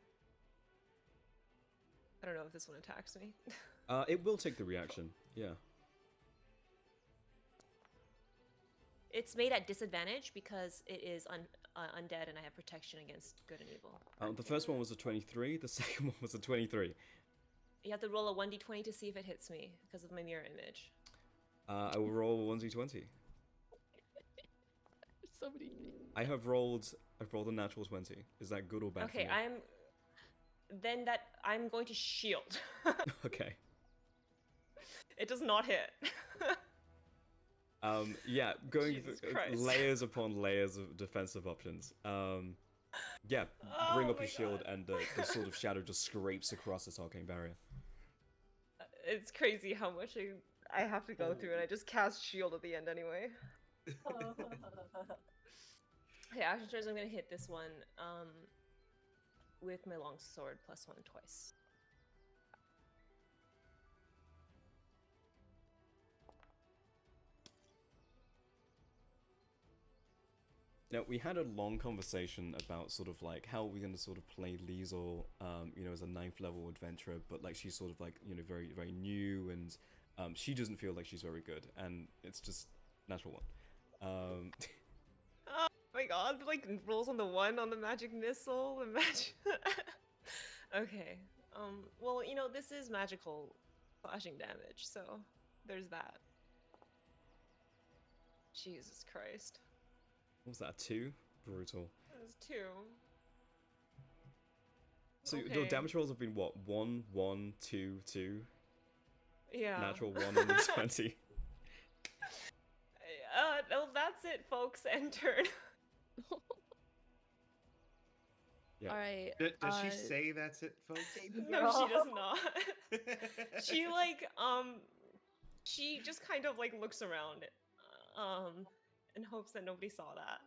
I don't know if this one attacks me. It will take the reaction. Yeah. It's made at disadvantage because it is undead and I have protection against good and evil. The first one was a 23. The second one was a 23. You have to roll a 1d20 to see if it hits me because of my mirror image. I will roll a 1d20. So many. I've rolled a natural 20. Is that good or bad? Okay, for me? I'm going to shield. Okay. It does not hit. Yeah, going Jesus through Christ. layers upon layers of defensive options. Yeah, bring Oh up my your shield God. and the sort of shadow just scrapes across this arcane barrier. It's crazy how much I have to go through, and I just cast shield at the end anyway. Okay, action turns. I'm gonna hit this one with my long sword +1 twice. Now, we had a long conversation about sort of like how we're going to sort of play Liesel, you know, as a 9th level adventurer, but like she's sort of like, you know, very, very new, and she doesn't feel like she's very good, and it's just natural one. Oh my god, like rolls on the 1 on the magic missile, the magic. Okay. Well, you know, this is magical slashing damage, so there's that. Jesus Christ. What was that, 2? Brutal. That's 2. So your Okay. damage rolls have been what? 1, 1, 2, 2? Yeah. Natural 1 on the 20. Well, that's it, folks. End turn. Yeah. All right. Does she say that's it, folks? No, she does not. She like she just kind of like looks around and hopes that nobody saw that.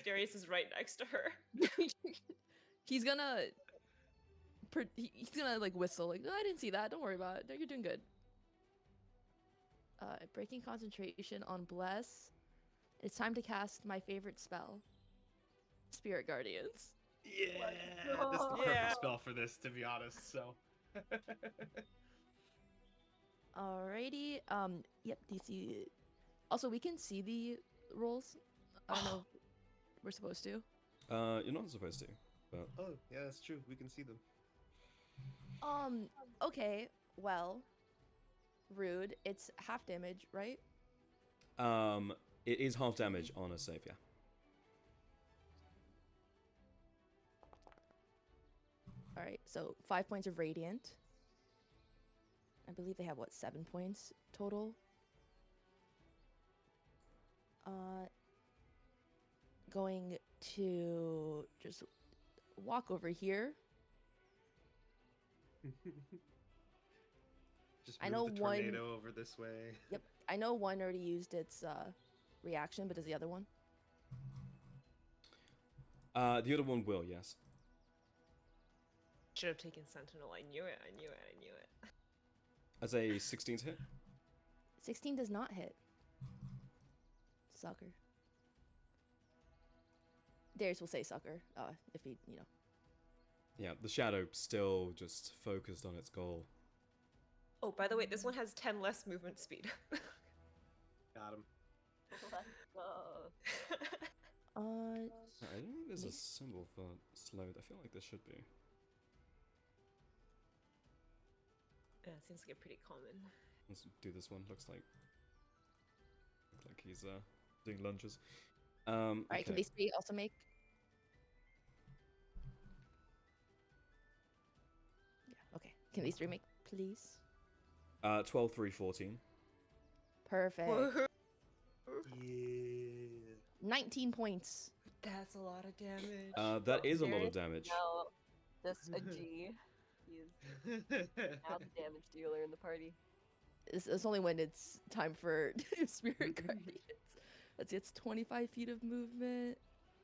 Darius is right next to her. He's gonna. He's gonna like whistle like, oh, I didn't see that. Don't worry about it. No, you're doing good. Breaking concentration on bless. It's time to cast my favorite spell, Spirit Guardians. Yeah, that's the perfect Yeah. spell for this, to be honest. So. Alrighty. Yep. DC. Also, we can see the rolls. I don't know. If we're supposed to. You're not supposed to, but Oh, yeah, that's true. We can see them. Okay. Well. Rude. It's half damage, right? it is half damage on a save, yeah. All right. So 5 points of radiant. I believe they have what, 7 points total. Going to just walk over here. Just I move know the one- tornado over this way. Yep. I know one already used its reaction, but does the other one? The other one will, yes. Should have taken Sentinel. I knew it. I knew it. I knew it. As a 16 to hit. 16 does not hit. Sucker. Darius will say sucker, if he, you know. Yeah, the shadow still just focused on its goal. Oh, by the way, this one has 10 less movement speed. Got him. Let's go. I don't think there's a Me- symbol for slowed. I feel like there should be. Yeah, it seems like a pretty common. Let's do this one. Looks like he's doing lunges. All right, can okay. these three also make? Yeah, okay. Can these three make, please? 12, 3, 14. Perfect. Woohoo! Yeah. 19 points That's a lot of damage. That is a lot of Darius? damage. Now, just a G. He is now the damage dealer in the party. It's only when it's time for Spirit Guardians. Let's see, it's 25 feet of movement.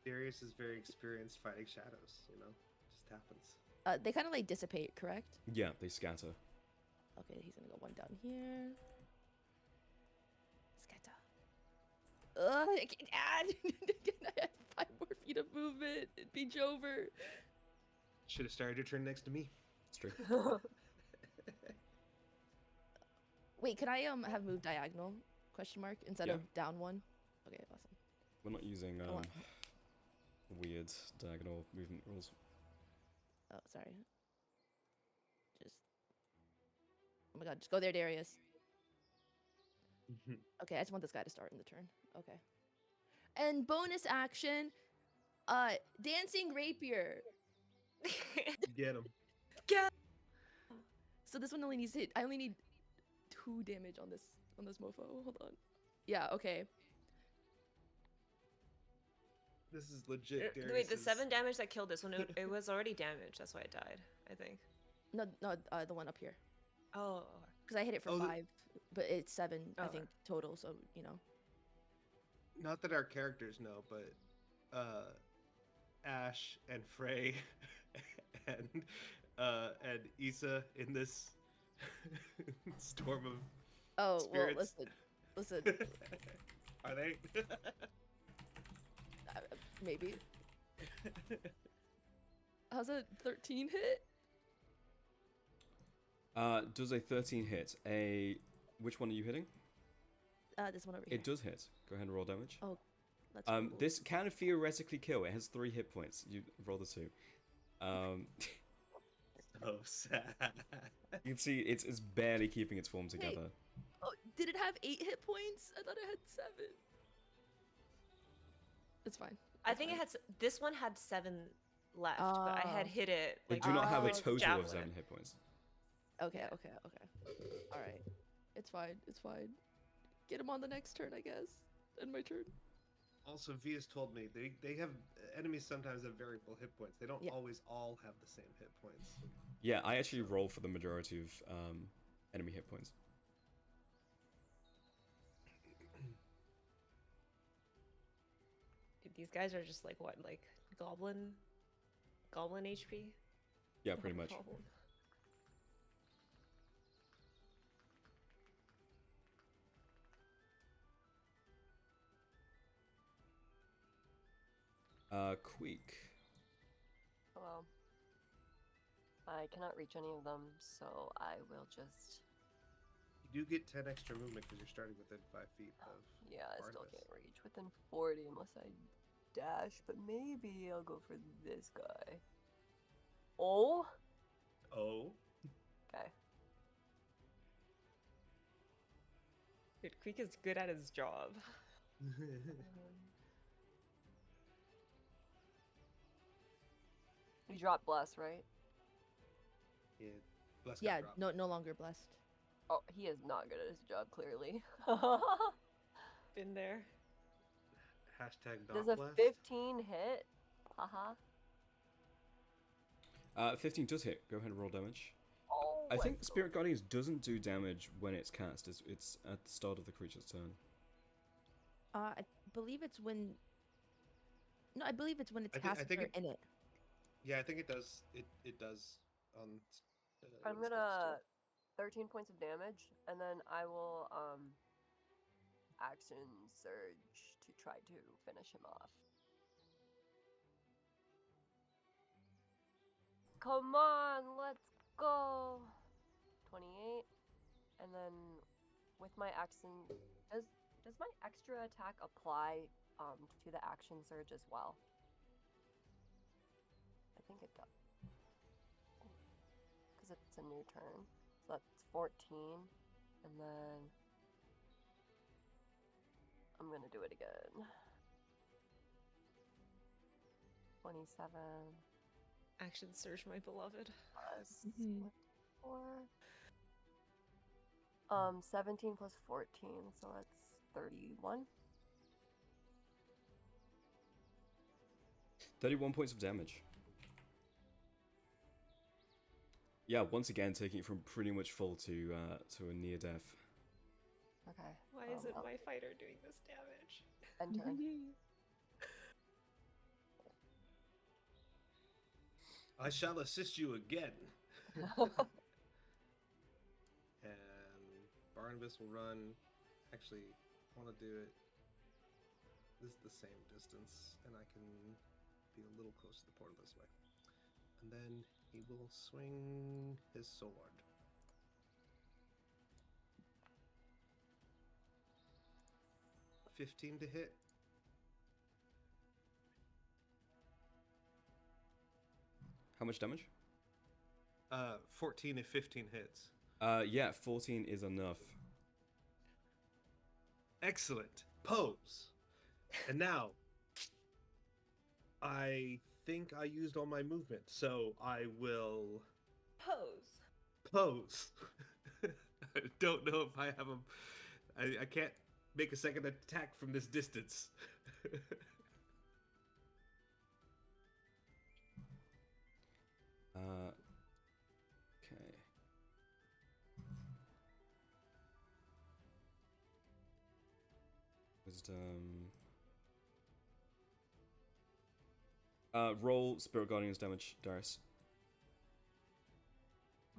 Darius is very experienced fighting shadows, you know? Just happens. They kind of like dissipate, correct? Yeah, they scatter. Okay, he's gonna go one down here. Scatter. I can't add. I had 5 more feet of movement. It'd be Jover. Should have started your turn next to me. It's true. Wait, could I have moved diagonal? Question mark instead Yeah. of down 1. Okay, awesome. We're not using I want- weird diagonal movement rules. Oh, sorry. Just. Oh my god, just go there, Darius. Okay, I just want this guy to start in the turn. Okay. And bonus action, dancing rapier. Get him. So this one only needs to hit. I only need 2 damage on this mofo. Hold on. Yeah, okay. This is legit. Wait, the Darius's- 7 damage that killed this one, it was already damaged. That's why it died, I think. No, the one up here. Oh, Because I hit it for Oh, the- 5, but it's 7, I Okay. think, total, so, you know. Not that our characters know, but Ash and Frey and Issa in this storm of Oh, spirits. well, listen. Are they? Maybe. How's a 13 hit? Does a 13 hit? Which one are you hitting? This one over here. It does hit. Go ahead and roll damage. Oh, that's cool. This can theoretically kill. It has 3 hit points. You roll the 2. So sad. You can see it's barely keeping its form together. Oh, did it have 8 hit points? I thought it had 7. It's fine. I It's think fine. it had this one had 7 left, but I had Oh. hit it. They Like, do not have a with total of javelin. 7 hit points. Okay, Yeah. okay. All right. It's fine. It's fine. Get him on the next turn, I guess. End my turn. Also, Via's told me they have enemies sometimes have variable hit points. They don't Yeah. always all have the same hit points. Yeah, I actually roll for the majority of enemy hit points. Dude, these guys are just like what, like goblin HP? Yeah, pretty much. Goblin. Queek. Hello. I cannot reach any of them, so I will just. You do get 10 extra movement because you're starting within 5 feet of. Yeah, I still Barnabas. can't reach within 40 unless I dash, but maybe I'll go for this guy. Oh? Oh. Okay. Dude, Queek is good at his job. You drop bless, right? Yeah. Bless got Yeah, dropped. no longer blessed. Oh, he is not good at his job, clearly. Been there. Hashtag Does not a blessed. 15 hit? Haha. 15 does hit. Go ahead and roll damage. Oh, I think let's go. Spirit Guardians doesn't do damage when it's cast. It's at the start of the creature's turn. I believe it's when. No, I believe it's when it's I think- I cast think or it- in it. Yeah, I think it does. It does. On. I'm when it's gonna cast 13 points of damage, and then I will action surge to try to finish him off. Come on, let's go. 28, and then with my action, does my extra attack apply to the action surge as well? I think it does. Because it's a new turn. So that's 14. And then I'm going to do it again. 27 Action surge, my beloved. plus Mhm. 4. 17 plus 14, so that's 31. 31 points of damage. Yeah, once again taking it from pretty much full to a near death. Okay. Why is it my fighter doing this damage? End turn. I shall assist you again. And Barnabas will run. Actually, I want to do it. This is the same distance, and I can be a little closer to the portal this way. And then he will swing his sword. $15 to hit. How much damage? 14 if 15 hits. Yeah, 14 is enough. Excellent. Pose. And now, I think I used all my movement, so I will pose. I don't know if I have a... I can't make a second attack from this distance. Okay. Wisdom. Roll Spirit Guardian's damage, Darius.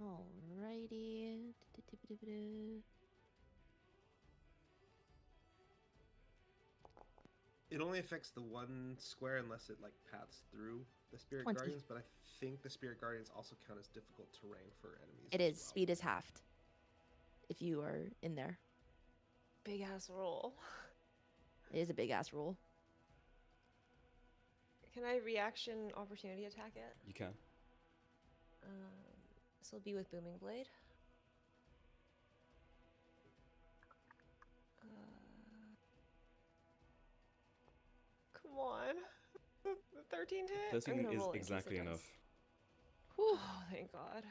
Alrighty. It only affects the one square unless it like paths through the Spirit 20. Guardians, but I think the Spirit Guardians also count as difficult terrain for enemies. It as is. well. Speed is halved if you are in there. Big ass roll. It is a big ass roll. Can I reaction opportunity attack it? You can. This will be with Booming Blade. Come on. 13 hit? I'm 13 gonna is roll it in case it exactly does. enough. Oh, thank God.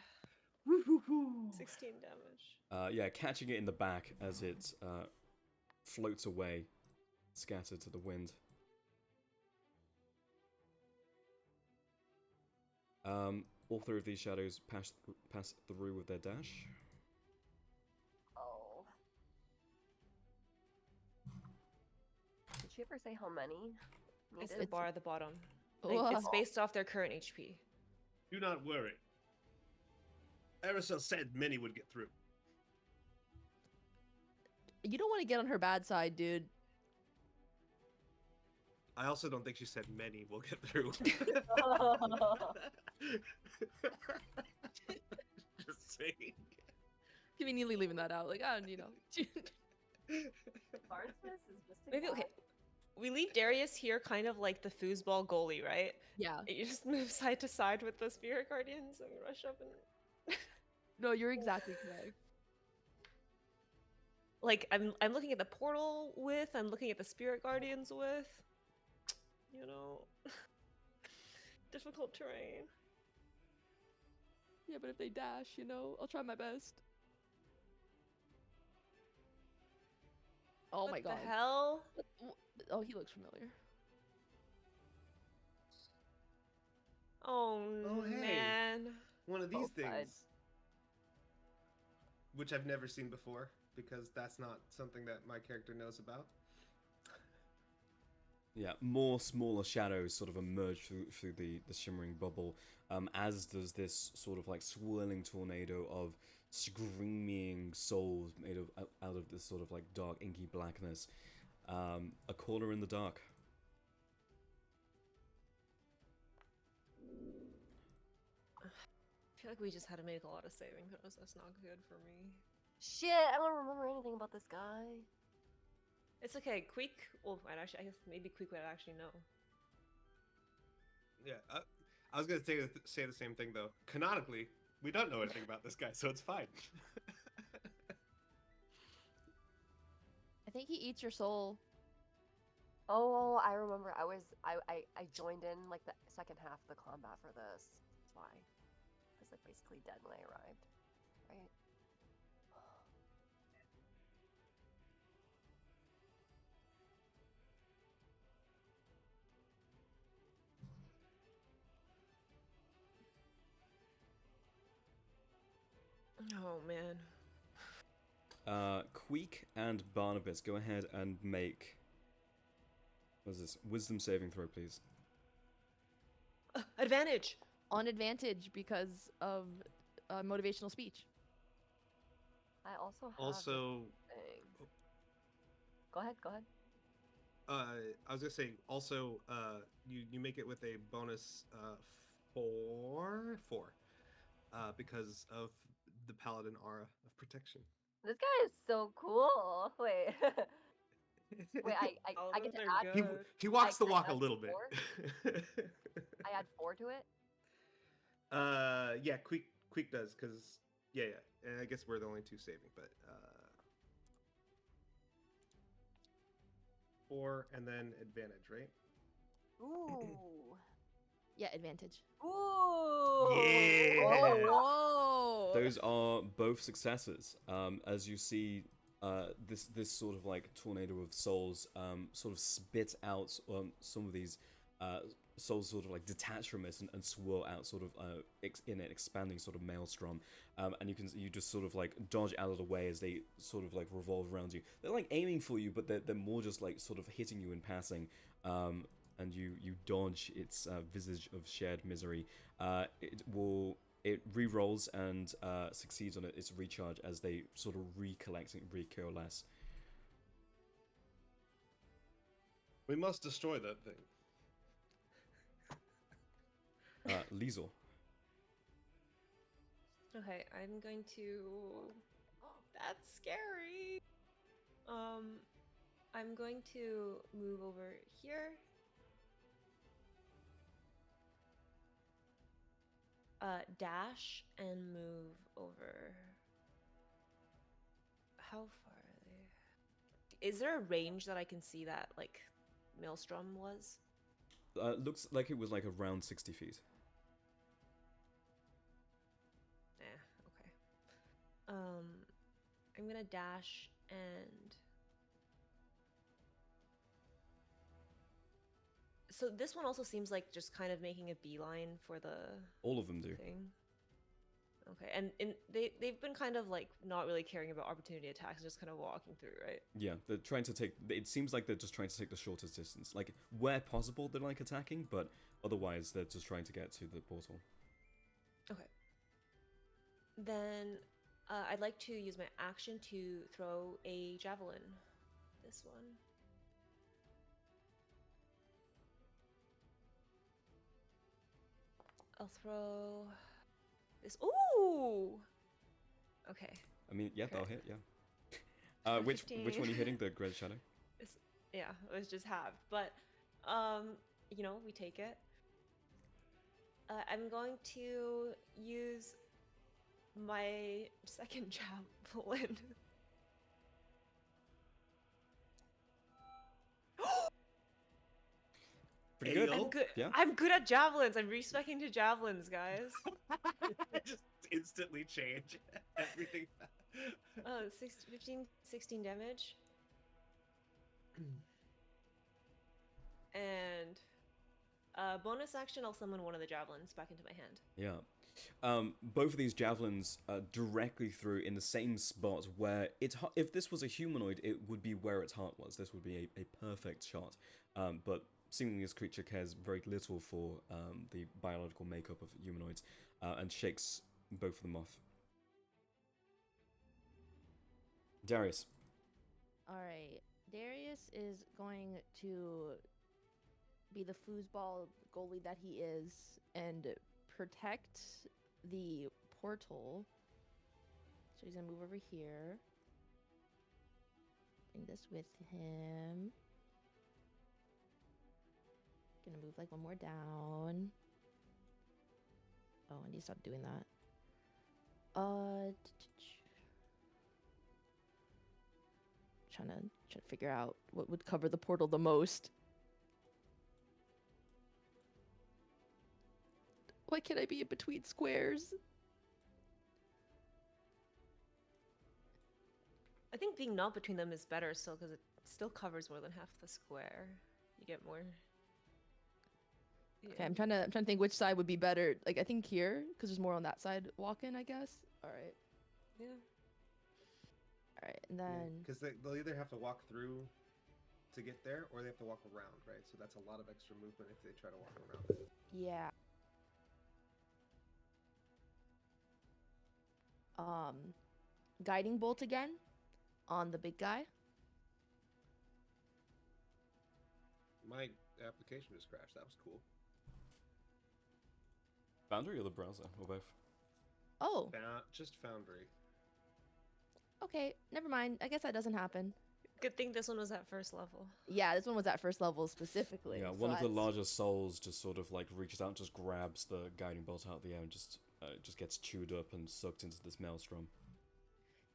16 damage. Yeah, catching it in the back as it floats away, scattered to the wind. All three of these shadows pass through with their dash. Oh. Did she ever say how many? It's needed? the bar at the bottom. Whoa. Like, it's based off their current HP. Do not worry. Aerosol said many would get through. You don't want to get on her bad side, dude. I also don't think she said many will get through. Just saying. Conveniently leaving that out. Like, I don't, you know. Barnabas is just a Maybe, guy. okay. We leave Darius here kind of like the foosball goalie, right? Yeah. You just move side to side with the Spirit Guardians and rush up and... No, you're exactly correct. Like, I'm looking at the portal with, I'm looking at the Spirit Guardians with. You know... Difficult terrain. Yeah, but if they dash, you know, I'll try my best. Oh What my god. the hell? Oh, he looks familiar. Oh, Oh, hey. man. One of these Both things. sides. Which I've never seen before, because that's not something that my character knows about. Yeah, more smaller shadows sort of emerge through the shimmering bubble, as does this sort of like swirling tornado of screaming souls made of out of this sort of like dark inky blackness. A corner in the dark. I feel like we just had to make a lot of saving throws. That's not good for me. Shit, I don't remember anything about this guy. It's okay. Queek. Well, I guess maybe Queek would actually know. Yeah, I was gonna say the same thing though. Canonically, we don't know anything about this guy, so it's fine. I think he eats your soul. Oh, I remember. I joined in like the second half of the combat for this. That's why. I was like basically dead when I arrived, right? Oh man. Queek and Barnabas, go ahead and make. What is this? Wisdom saving throw, please. Advantage. On advantage because of motivational speech. I also have this Also, thing. oh. Go ahead. Go ahead. I was gonna say also, you make it with a bonus four, because of the paladin aura of protection. This guy is so cool. Wait. Wait, I get to Paladins are add. good. He walks the I walk a add little bit. 4? I add 4 to it. Yeah, Queek does, because yeah, and I guess we're the only two saving, but 4 and then advantage, right? Ooh. Yeah, advantage. Ooh. Yeah. Oh, whoa! Those are both successes. As you see, this sort of like tornado of souls sort of spit out some of these souls sort of like detach from it and swirl out sort of in an expanding sort of maelstrom, and you just sort of like dodge out of the way as they sort of like revolve around you. They're like aiming for you, but they're more just like sort of hitting you in passing. And you dodge its visage of shared misery. It re-rolls and succeeds on its recharge as they sort of recollect and recoalesce. We must destroy that thing. Liesel. Okay, I'm going to. That's scary. I'm going to move over here. Dash and move over. How far are they? Is there a range that I can see that like Maelstrom was? Looks like it was like around 60 feet. Okay. I'm gonna dash and. So this one also seems like just kind of making a beeline for the All of them do. thing. Okay, and they've been kind of like not really caring about opportunity attacks, just kind of walking through, right? Yeah, they're trying to take. It seems like they're just trying to take the shortest distance. Like where possible, they're like attacking, but otherwise they're just trying to get to the portal. Okay. Then I'd like to use my action to throw a javelin. This one. I'll throw this. Ooh. Okay. I mean, yeah, they'll Okay. hit. Yeah. Which one are you 15. hitting? The Great Shadow. Yeah, it was just halved, but we take it. I'm going to use my second javelin. Pretty good. I'm good. Yeah. I'm good at javelins. I'm respecing to javelins, guys. Just instantly change everything. 16 damage. And bonus action, I'll summon one of the javelins back into my hand. Yeah. Both of these javelins directly through in the same spot where if this was a humanoid, it would be where its heart was. This would be a perfect shot. But seemingly this creature cares very little for the biological makeup of humanoids and shakes both of them off. Darius. All right, Darius is going to be the foosball goalie that he is and protect the portal. So he's gonna move over here. Bring this with him. Gonna move like one more down. Oh, I need to stop doing that. Trying to figure out what would cover the portal the most. Why can't I be in between squares? I think being not between them is better still because it still covers more than half the square. You get more. Okay, I'm trying to think which side would be better. Like I think here, because there's more on that side walking, I guess. All right. Yeah. All right, and then Because they'll either have to walk through to get there, or they have to walk around, right? So that's a lot of extra movement if they try to walk around it. yeah. Guiding bolt again on the big guy. My application just crashed. That was cool. Foundry or the browser, or both? Oh, Just Foundry. okay. Never mind. I guess that doesn't happen. Good thing this one was at first level. Yeah, this one was at first level specifically. Yeah, so one of the that's- larger souls just sort of like reaches out, just grabs the guiding bolt out of the air, and just gets chewed up and sucked into this maelstrom.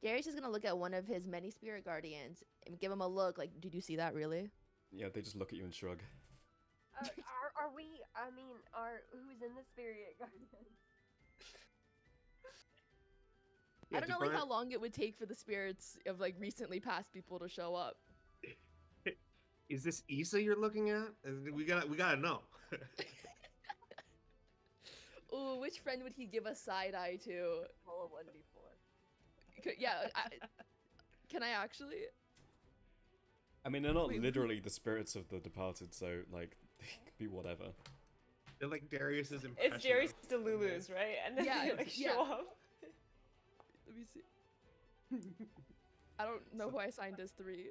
Darius is gonna look at one of his many spirit guardians and give him a look. Like, did you see that really? Yeah, they just look at you and shrug. Are we? I mean, who's in the spirit guardian? I don't know like how long it would take for the spirits of like recently passed people to show up. Is this Issa you're looking at? We gotta know. Ooh, which friend would he give a side eye to? Roll a 1d4. Yeah, can I actually? I mean, they're not Wait, literally the spirits of the departed, so like they could be whatever. They're like Darius's impression. It's Darius of- Delulu's, right? And then Yeah, they like yeah. show up. Let me see. I don't know who I assigned as 3.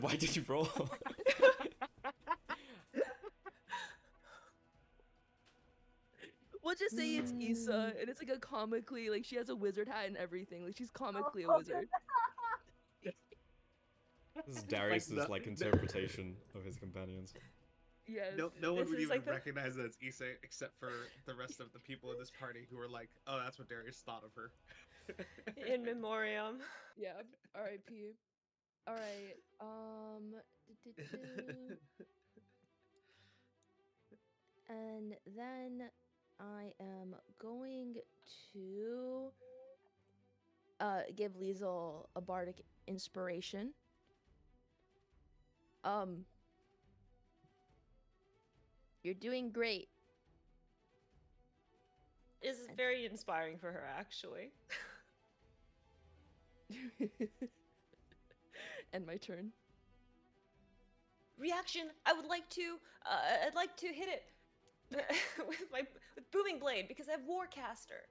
Why did you roll? We'll just say it's Issa, and it's like a comically like she has a wizard hat and everything. Like she's comically a Oh, wizard. This is Darius's the- like interpretation of his companions. Yes. No one This would is even like the- recognize that it's Issa except for the rest of the people in this party who are like, oh, that's what Darius thought of her. In memoriam. Yeah. R.I.P. All right. And then I am going to give Liesel a bardic inspiration. You're doing great. Is very inspiring for her, actually. And my turn. Reaction. I'd like to hit it with booming blade because I have Warcaster.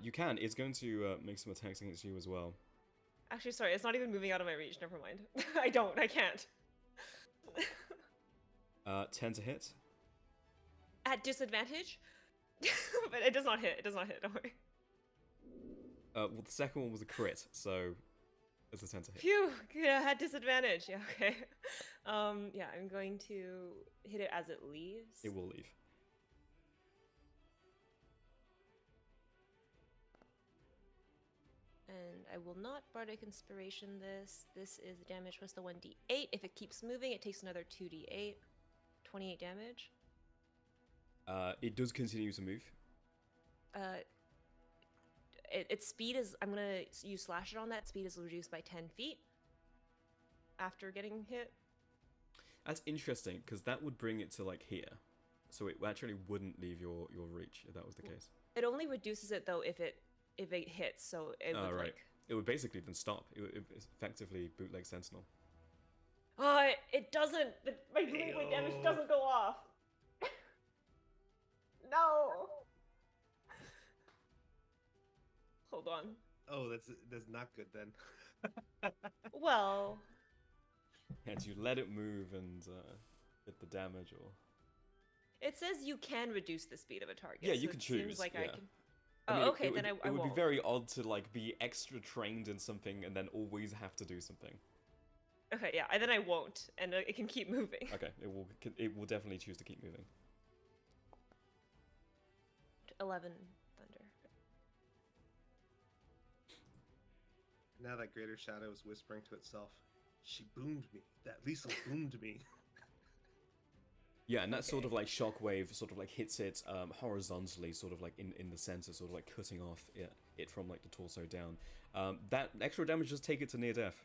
You can. It's going to make some attacks against you as well. Actually, sorry, it's not even moving out of my reach. Never mind. I can't. 10 to hit. At disadvantage, but it does not hit. It does not hit. Don't worry. Well, the second one was a crit, so it's a 10 to hit. Phew. Yeah, at disadvantage. Yeah. Okay. Yeah, I'm going to hit it as it leaves. It will leave. And I will not bardic inspiration this. This is the damage plus the 1d8. If it keeps moving, it takes another 2d8. 28 damage. It does continue to move. Its speed is, I'm gonna use slasher on that. Speed is reduced by 10 feet after getting hit. That's interesting, because that would bring it to like here. So it actually wouldn't leave your reach if that was the case. It only reduces it though if it hits. So it would right. like. It would basically then stop. It would effectively bootleg Sentinel. Oh, it doesn't. My bleed weight damage Ayo. doesn't go off. No. Hold on. Oh, that's not good then. Well, And you let it move and hit the damage, or it says you can reduce the speed of a target. Yeah, you so can it seems choose, like I yeah. can. I Oh, mean, okay, then I it would won't. be very odd to like be extra trained in something and then always have to do something. Okay, yeah, then I won't, and it can keep moving. Okay, it will definitely choose to keep moving. 11 thunder. Now that Greater Shadow is whispering to itself, she boomed me. That Lisa boomed me. Yeah, and that sort of like shockwave sort of like hits it horizontally, sort of like in the center, sort of like cutting off it from like the torso down. That extra damage does take it to near death.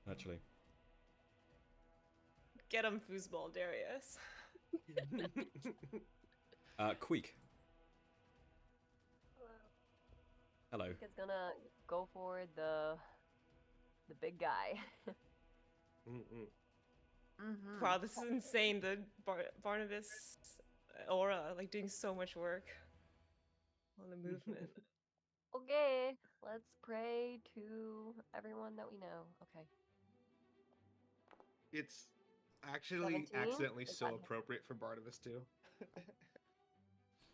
Actually, Get him, foosball, Darius. Queek. Hello. It's gonna go for the big guy. Mm-mm. Mm-hmm. Wow, this is insane. The Barnabas aura, like doing so much work on the movement. Okay, let's pray to everyone that we know. Okay. It's actually 17? accidentally Is so that- appropriate for Barnabas too.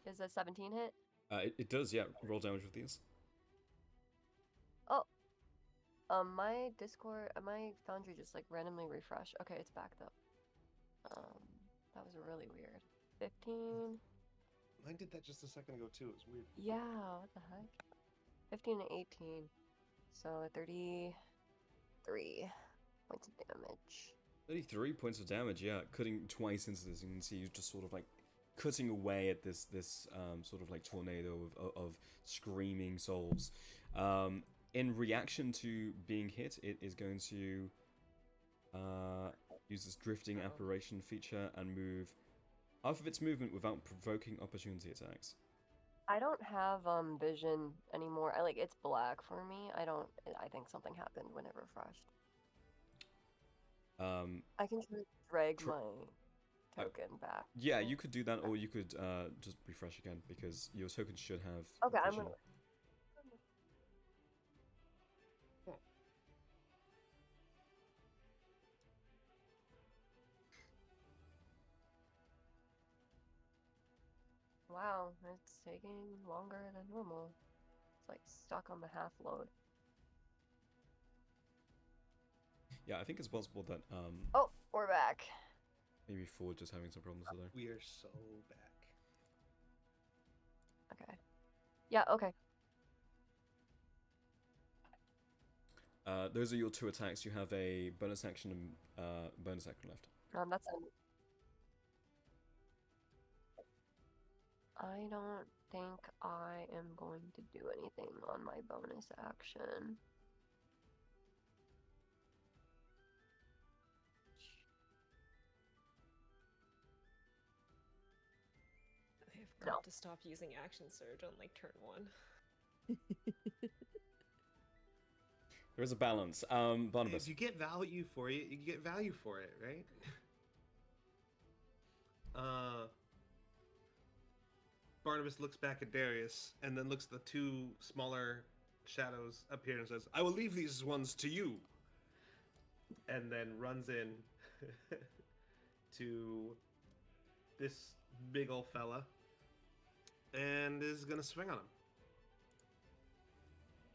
Is a 17 hit? It does, yeah. Roll damage with these. Oh, my Discord, my Foundry just like randomly refreshed. Okay, it's back though. That was really weird. 15. Mine did that just a second ago too. It was weird. Yeah, what the heck? 15 and 18. So 33 points of damage. 33 points of damage, yeah. Cutting twice into this, you can see you just sort of like cutting away at this sort of like tornado of screaming souls. In reaction to being hit, it is going to use this drifting apparition feature and move half of its movement without provoking opportunity attacks. I don't have vision anymore. It's black for me. I think something happened when it refreshed. I can just drag my token back. Yeah, you could do that, or you could just refresh again because your token should have. Okay, I'm vision. gonna. Wow, it's taking longer than normal. It's like stuck on the half load. Yeah, I think it's possible that Oh, we're back. maybe Ford just having some problems today. We are so back. Okay. Yeah, okay. Those are your two attacks. You have a bonus action and bonus action left. That's it. I don't think I am going to do anything on my bonus action. I forgot to stop using action surge on like turn 1. There is a balance. Barnabas. If you get value for it, you get value for it, right? Barnabas looks back at Darius and then looks at the two smaller shadows up here and says, "I will leave these ones to you." And then runs in to this big old fella and is gonna swing on him.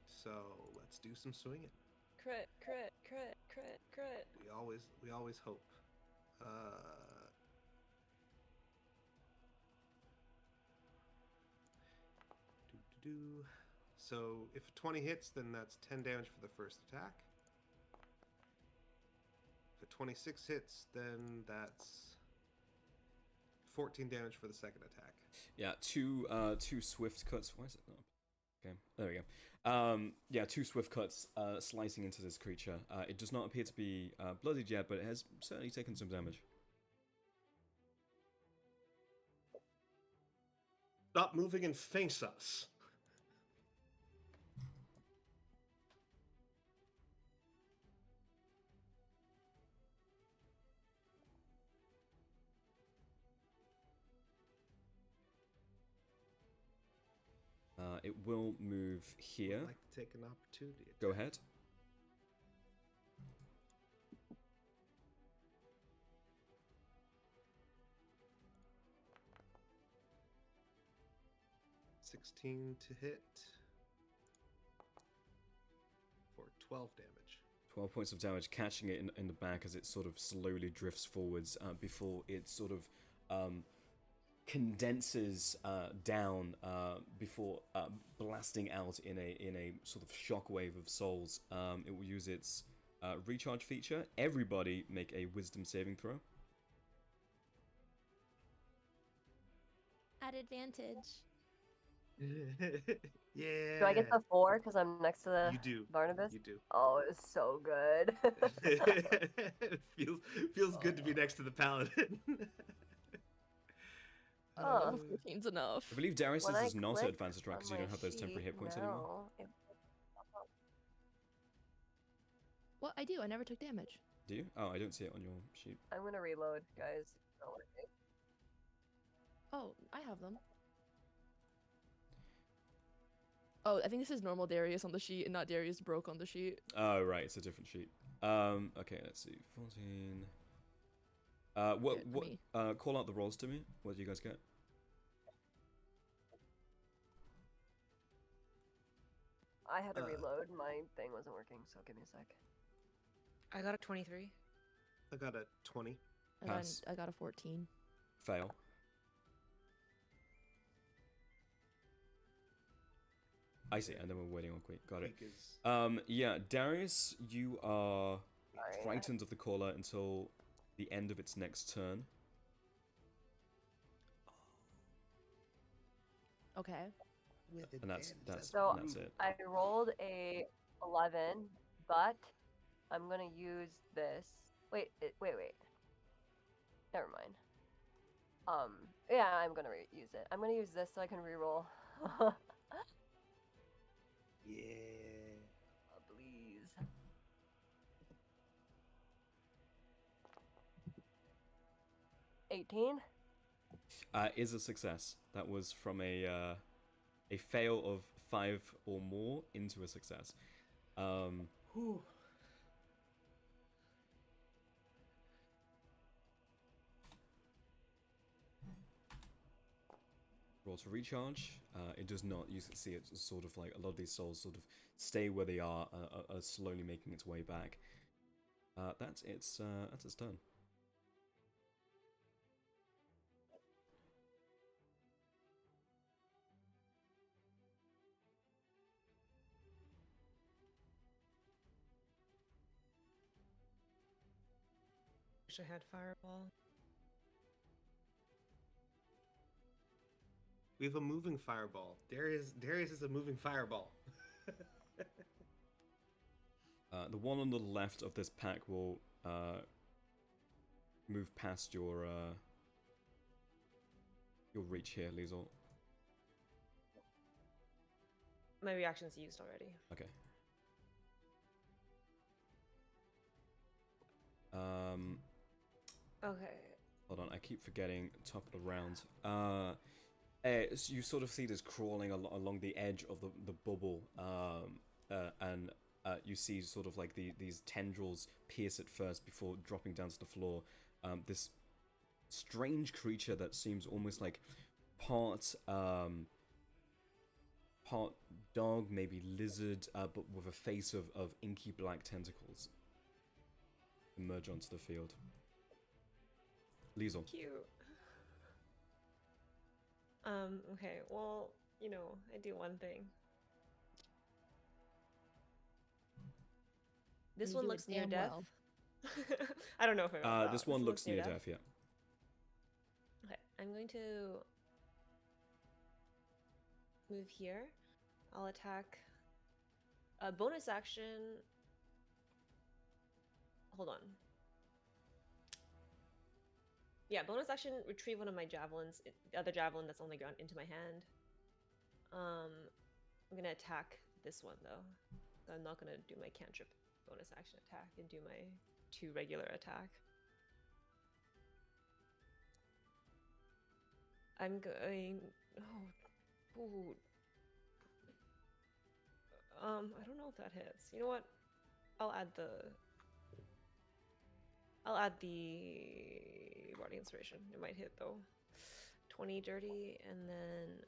So let's do some swinging. Crit, crit, crit, crit, crit. We always hope. So if 20 hits, then that's 10 damage for the first attack. If 26 hits, then that's 14 damage for the second attack. Yeah, two swift cuts. Why is it not? Okay, there we go. Yeah, two swift cuts slicing into this creature. It does not appear to be bloodied yet, but it has certainly taken some damage. Stop moving and face us. It will move here. I'd like to take an opportunity. Go ahead. $16 to hit for 12 damage. 12 points of damage, catching it in the back as it sort of slowly drifts forwards before it sort of condenses down before blasting out in a sort of shockwave of souls. It will use its recharge feature. Everybody make a wisdom saving throw. At advantage. Yeah. Do I get the 4 because I'm next to the You do. Barnabas? You do. Oh, it was so good. feels good to be next to the paladin. I don't know Oh. if 14's enough. I believe Darius When I is not at click advantage, right? on Because you my don't have those temporary sheet hit points anymore. now, What? I do. I never took damage. Do you? Oh, I don't see it on your sheet. I'm gonna reload, guys. Not working. Oh, I have them. Oh, I think this is normal Darius on the sheet and not Darius broke on the sheet. Oh, right, it's a different sheet. Okay, let's see. 14. Me. Call out the rolls to me. What do you guys get? I had to reload. My thing wasn't working, so give me a sec. I got a 23. I got a 20. Pass. I got a 14. Fail. I see, and then we're waiting on Quake. Got it. Quake is- Yeah, Darius, you are Sorry, frightened of the caller until the end of its next turn. Okay. With And that's advantage, So that's it. I rolled a 11, but I'm gonna use this. Wait. Never mind. Yeah, I'm gonna use it. I'm gonna use this so I can reroll. Yeah. Please. $18. Is a success. That was from a fail of 5 or more into a success. Whew. Roll to recharge. It does not. You can see it's sort of like a lot of these souls sort of stay where they are slowly making its way back. That's its turn. Wish I had fireball. We have a moving fireball. Darius is a moving fireball. The one on the left of this pack will move past your reach here, Liesel. My reaction's used already. Okay. Okay. Hold on, I keep forgetting top of the round. So you sort of see this crawling along the edge of the bubble, and you see sort of like these tendrils pierce it first before dropping down to the floor. This strange creature that seems almost like part dog, maybe lizard, but with a face of inky black tentacles emerge onto the field. Liesel. Cute. Okay, well, I do one thing. This You one do it looks near damn death. well. I don't know if I got that. This one looks near death, yeah. Okay, I'm going to move here. I'll attack. Bonus action. Hold on. Yeah, bonus action, retrieve one of my javelins, the other javelin that's on the ground, into my hand. I'm gonna attack this one though. I'm not gonna do my cantrip bonus action attack and do my 2 regular attack. I'm going. Ooh. I don't know if that hits. You know what? I'll add the Bardic Inspiration. It might hit though. 20 dirty, and then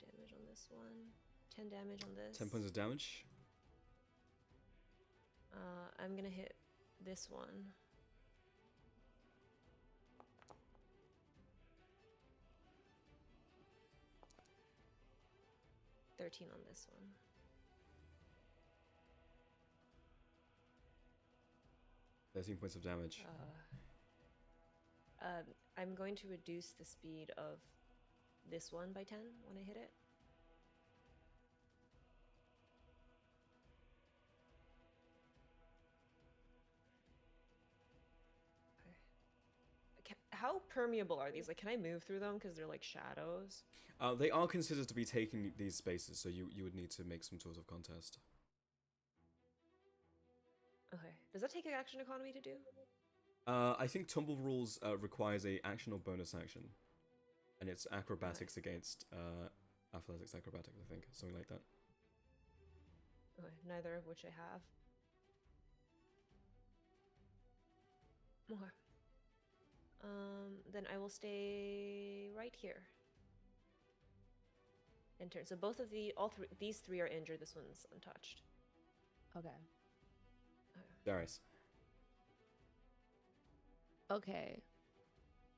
damage on this one. 10 damage on this. 10 points of damage. I'm gonna hit this one. $13 on this one. £13 of damage. I'm going to reduce the speed of this one by 10 when I hit it. how permeable are these? Like, can I move through them because they're like shadows? They are considered to be taking these spaces, so you would need to make some sort of contest. Okay. Does that take an action economy to do? I think Tumble Rules requires a action or bonus action, and it's acrobatics against athletics acrobatics, I think, something like that. Okay, neither of which I have. Okay. Then I will stay right here. In turn. So both of these three are injured. This one's untouched. Okay. Darius. Okay.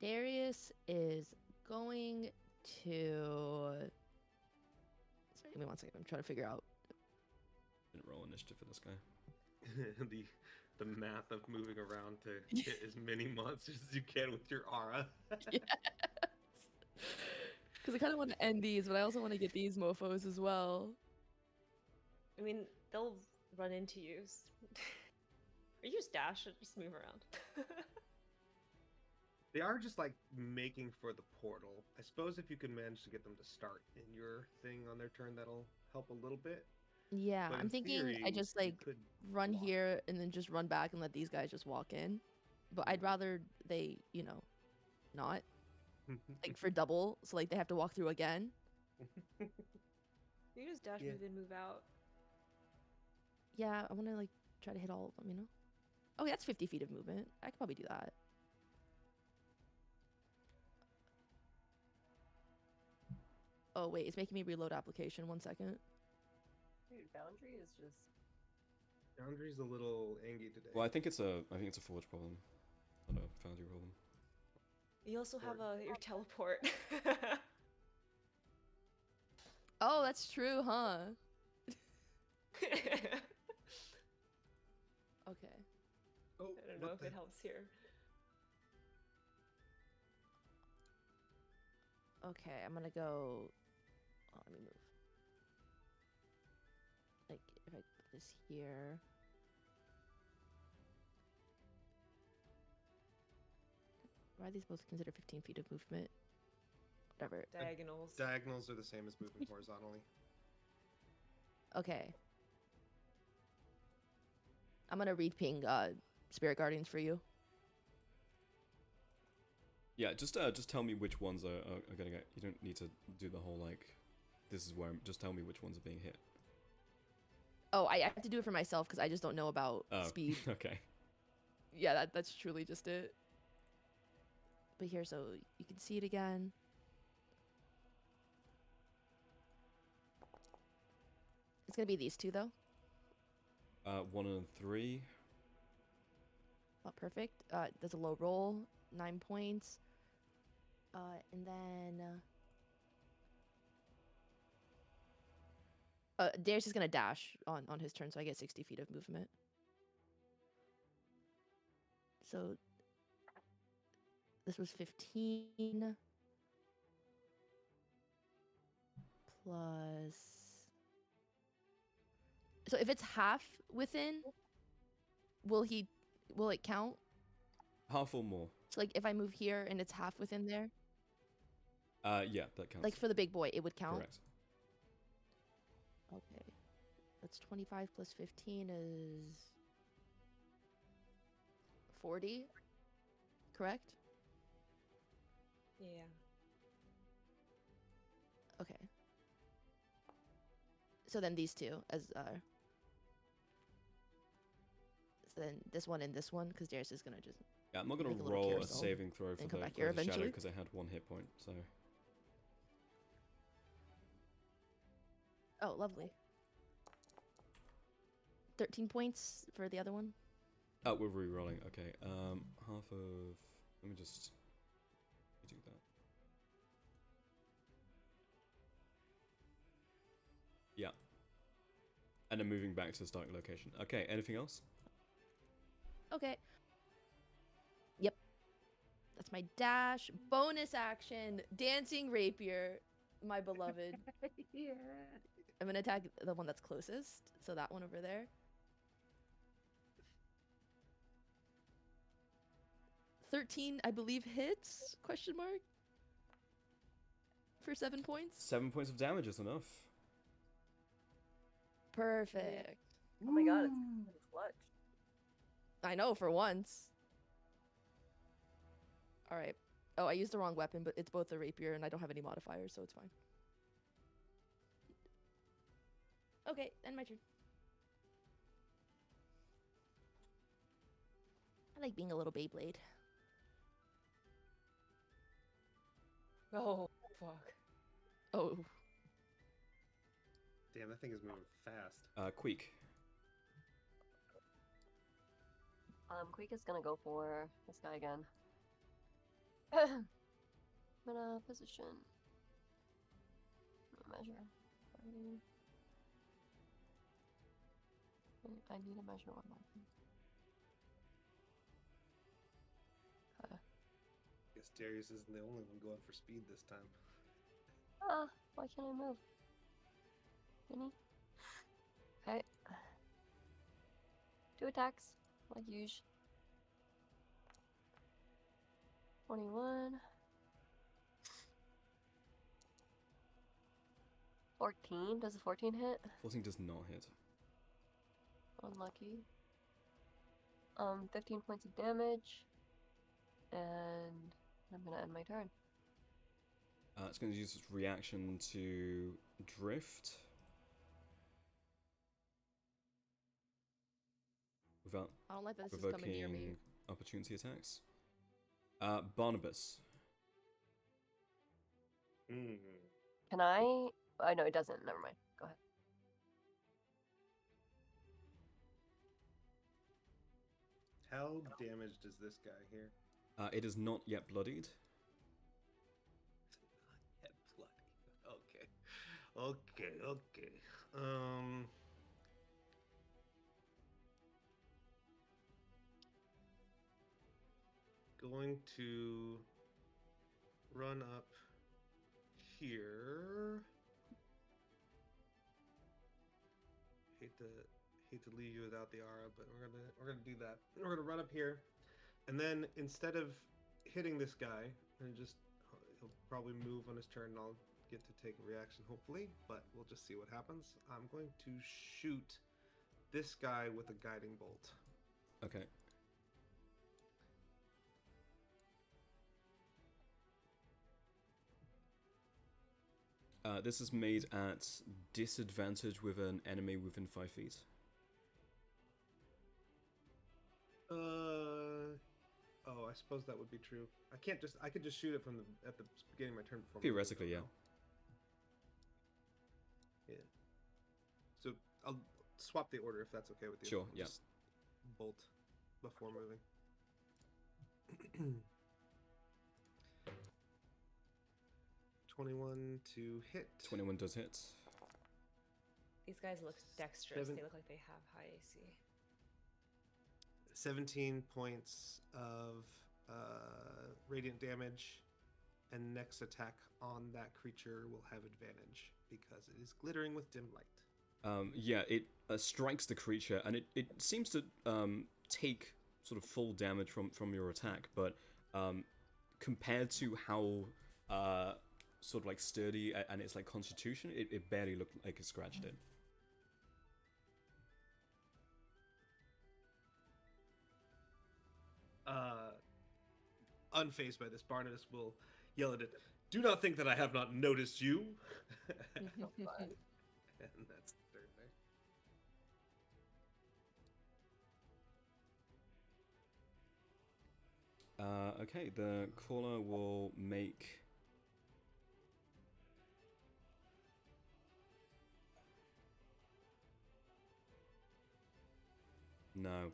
Darius is going to. Sorry, give me 1 second. I'm trying to figure out. Didn't roll initiative for this guy. the math of moving around to hit as many monsters as you can with your aura. Yes. Because I kind of want to end these, but I also want to get these mofos as well. I mean, they'll run into you. Or you just dash and just move around. They are just like making for the portal. I suppose if you can manage to get them to start in your thing on their turn, that'll help a little bit. Yeah, But I'm in thinking I theory, just you like could run walk. here and then just run back and let these guys just walk in. But I'd rather they, not like for double, so like they have to walk through again. You just dash, Yeah. move in, move out. Yeah, I want to like try to hit all of them, Oh, that's 50 feet of movement. I could probably do that. Oh wait, it's making me reload application. 1 second. Dude, Boundary is just. Boundary's a little angry today. Well, I think it's a forge problem, not a foundry problem. You also have your teleport. Oh, that's true, huh? Okay. Oh, I don't know if it helps here. Okay, I'm gonna go. Oh, let me move. Like, if I put this here. Why are these both considered 15 feet of movement? Whatever. Diagonals. Diagonals are the same as moving horizontally. Okay. I'm gonna read ping Spirit Guardians for you. Yeah, just tell me which ones are gonna get. You don't need to do the whole like. This is where. Just tell me which ones are being hit. Oh, I have to do it for myself because I just don't know about Oh, speed. okay. Yeah, that's truly just it. But here, so you can see it again. It's gonna be these two though. 1 and 3. Oh, perfect. That's a low roll, 9 points. And then Darius is gonna dash on his turn, so I get 60 feet of movement. So this was 15 plus. So if it's half within, will it count? Half or more. So like if I move here and it's half within there, Yeah, that counts. like for the big boy, it would count. Correct. Okay. That's 25 plus 15 is 40. Correct? Yeah. Okay. So then these two as so then this one and this one, because Darius is gonna just Yeah, I'm not gonna make a little roll a carousel saving throw for and come the, back here for the shadow eventually. because I had 1 hit point. So. Oh, lovely. 13 points for the other one. Oh, we're re-rolling. Okay. Half of. Let me just do that. Yeah. And then moving back to the starting location. Okay. Anything else? Okay. Yep. That's my dash. Bonus action. Dancing rapier. My beloved. Yeah. I'm gonna attack the one that's closest. So that one over there. 13, I believe, hits? Question mark. For 7 points. 7 points of damage is enough. Perfect. Oh my god, it's clutch. I know, for once. All right. Oh, I used the wrong weapon, but it's both a rapier, and I don't have any modifiers, so it's fine. Okay, then my turn. I like being a little Beyblade. Oh, fuck. Oh, Damn, that thing is moving fast. Queek. Queek is gonna go for this guy again. I'm gonna position. Measure. I need to measure one more thing. Guess Darius isn't the only one going for speed this time. Why can't I move? Any? Okay. 2 attacks, like usual. 21. 14. Does a 14 hit? 14 does not hit. Unlucky. 15 points of damage. And I'm gonna end my turn. It's going to use its reaction to drift. Without I don't like that this is coming near me. provoking opportunity attacks. Barnabas. Can I? I know it doesn't. Never mind. Go ahead. How damaged is this guy here? It is not yet bloodied. Head bloody. Okay. Going to run up here. Hate to leave you without the aura, but we're gonna do that. We're gonna run up here, and then instead of hitting this guy, and just he'll probably move on his turn, and I'll get to take a reaction hopefully, but we'll just see what happens. I'm going to shoot this guy with a guiding bolt. Okay. This is made at disadvantage with an enemy within 5 feet. Oh, I suppose that would be true. I could just shoot it from at the beginning of my turn before. Theoretically, yeah. Yeah. So I'll swap the order if that's okay with you. Sure, I'll yeah. just bolt before moving. 21 to hit. 21 does hit. These guys look dexterous. Seven- They look like they have high AC. 17 points of radiant damage, and next attack on that creature will have advantage because it is glittering with dim light. Yeah, it strikes the creature, and it seems to take sort of full damage from your attack, but compared to how sort of like sturdy and its like constitution, it barely looked like it scratched it. Unfazed by this, Barnabas will yell at it, "Do not think that I have not noticed you!" And that's the turn there. Okay, the caller will make... No.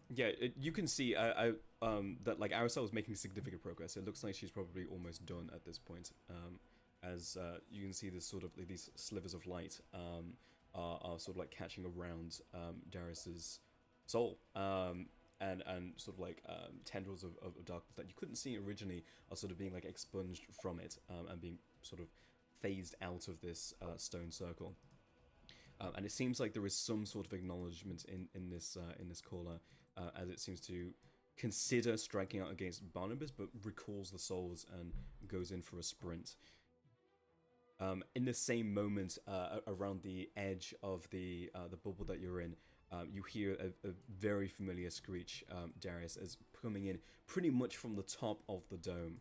Yeah, you can see that like Aracel is making significant progress. It looks like she's probably almost done at this point. As you can see, this sort of these slivers of light are sort of like catching around Darius's soul, and sort of like tendrils of darkness that you couldn't see originally are sort of being like expunged from it and being sort of phased out of this stone circle. And it seems like there is some sort of acknowledgement in this caller, as it seems to consider striking out against Barnabas, but recalls the souls and goes in for a sprint. In the same moment, around the edge of the bubble that you're in, you hear a very familiar screech, Darius, as coming in pretty much from the top of the dome.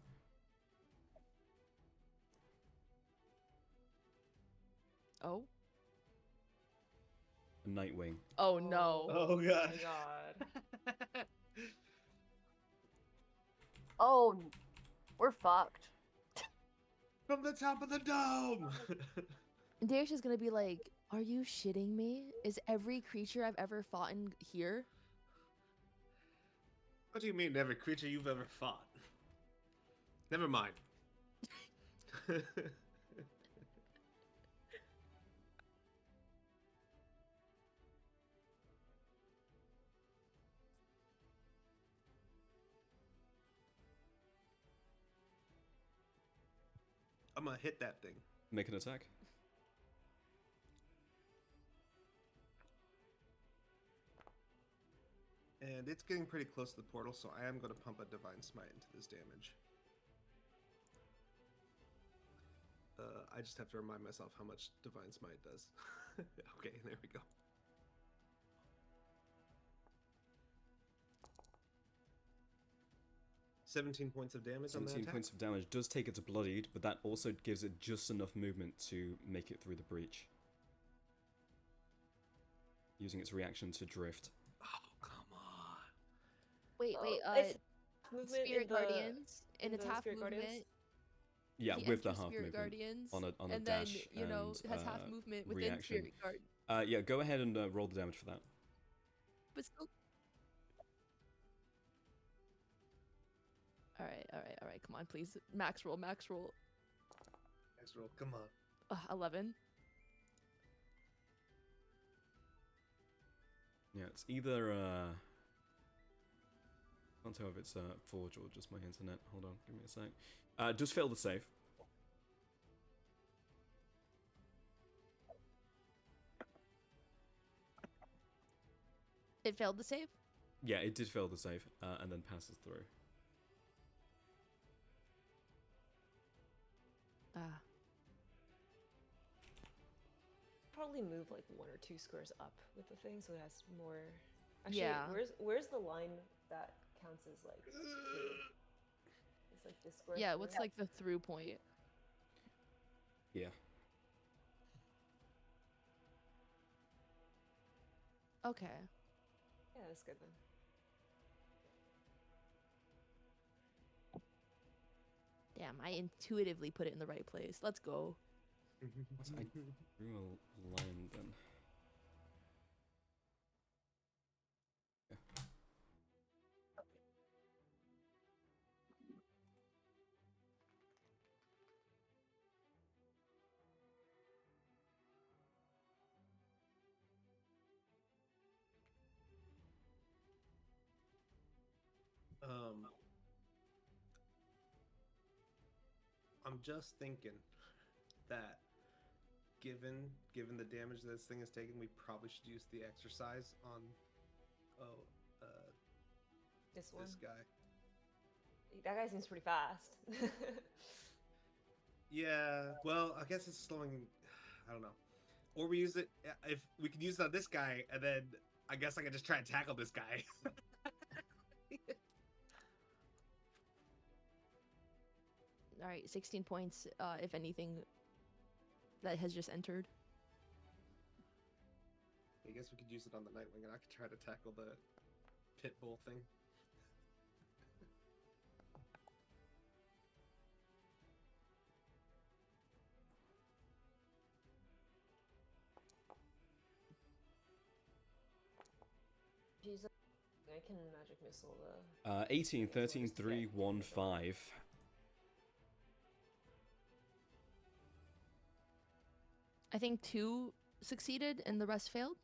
Oh. A Nightwing. Oh no. Oh my god. god. Oh, we're fucked. From the top of the dome. Darius is gonna be like, "Are you shitting me? Is every creature I've ever fought in here?" What do you mean, every creature you've ever fought? Never mind. I'm gonna hit that thing. Make an attack. And it's getting pretty close to the portal, so I am going to pump a Divine Smite into this damage. I just have to remind myself how much Divine Smite does. Okay, there we go. $17 points of damage on that 17 attack. points of damage does take it to bloodied, but that also gives it just enough movement to make it through the breach. Using its reaction to drift. Oh, come on. Wait, It's movement Spirit in the, Guardians, and in it's the half Spirit movement. Guardians? Yeah, he with the enters half Spirit movement Guardians, on a and dash then has half and, movement within reaction. Spirit Guard. Yeah, go ahead and roll the damage for that. But still. All right. Come on, please. Max roll. Next roll, come on. 11. Yeah, it's either can't tell if it's Forge or just my internet. Hold on, give me a sec. Just fail the save. It failed the save. Yeah, it did fail the save, and then passes through. Ah. Probably move like 1 or 2 squares up with the thing, so it has more. Actually, Yeah. where's the line that counts as like through? It's like this square. Yeah. through? What's like the through point? Yeah. Okay. Yeah, that's good then. Damn, I intuitively put it in the right place. Let's go. I drew a line then. Yeah. I'm just thinking that given the damage that this thing has taken, we probably should use the exercise on This one. this guy. That guy seems pretty fast. Yeah, well, I guess it's slowing. I don't know. Or we use it if we could use it on this guy, and then I guess I can just try and tackle this guy. All right, 16 points, if anything, that has just entered. I guess we could use it on the Nightwing, and I could try to tackle the pit bull thing. Jeez, I can magic missile the. 18, 13, 3, 1, 5. I think 2 succeeded and the rest failed?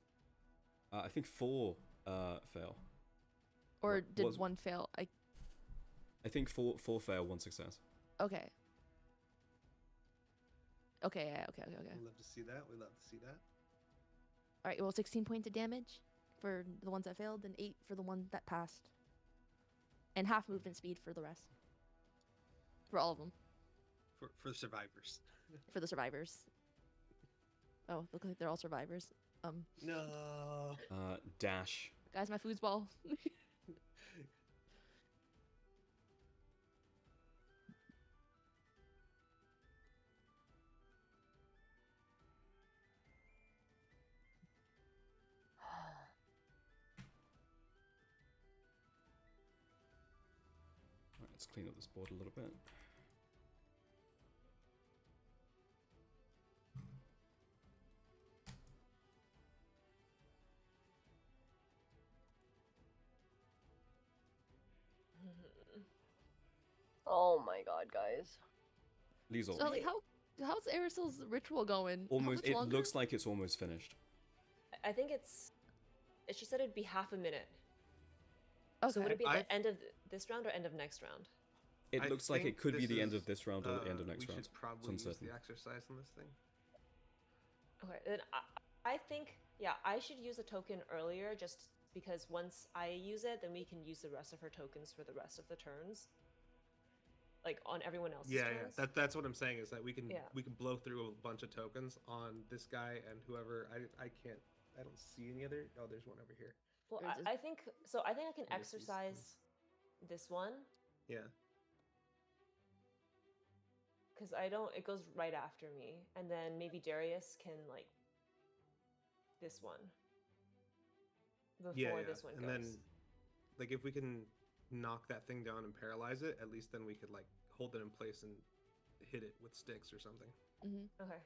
I think 4 fail. Or What did was- 1 fail? I think 4 fail, 1 success. Okay. Okay, yeah, okay. We love to see that. We love to see that. All right, well, 16 points of damage for the ones that failed and 8 for the one that passed. and half movement speed for the rest. For all of them. For survivors. For the survivors. Oh, look like they're all survivors. No. Dash. Guys, my foosball. Right, let's clean up this board a little bit. Oh my god, guys. Liesel. So, like, how's Aristo's ritual going? How Almost. much It longer? looks like it's almost finished. I think it's. She said it'd be half a minute. Okay. So would it be at I've- the end of this round or end of next round? It I looks like it think could be this the end of is, this round or the end of next we round. should probably use uncertain. the exercise in this thing. Okay, then I think, yeah, I should use a token earlier just because once I use it, then we can use the rest of her tokens for the rest of the turns. Like on everyone else's Yeah, turns. yeah. That's what I'm saying is that we can Yeah. blow through a bunch of tokens on this guy and whoever. I can't. I don't see any other. Oh, there's one over here. Well, There's I think so. I think I can What is these exercise this one Yeah. because I don't. It goes right after me, and then maybe Darius can like this one before Yeah, yeah. this one and goes. then, like, if we can knock that thing down and paralyze it, at least then we could like hold it in place and hit it with sticks or something. Okay,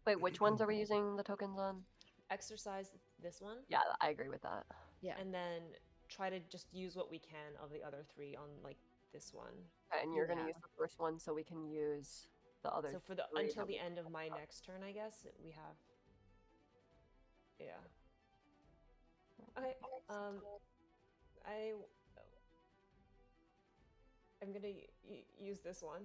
Wait, which ones are we using the tokens on? exercise this one. Yeah, I agree with that. Yeah. And then try to just use what we can of the other three on like this one. Okay, and you're gonna Yeah. use the first one so we can use the other. So for the three until that we the end of my have. next turn, I guess we have. Yeah. Okay. I'm gonna use this one.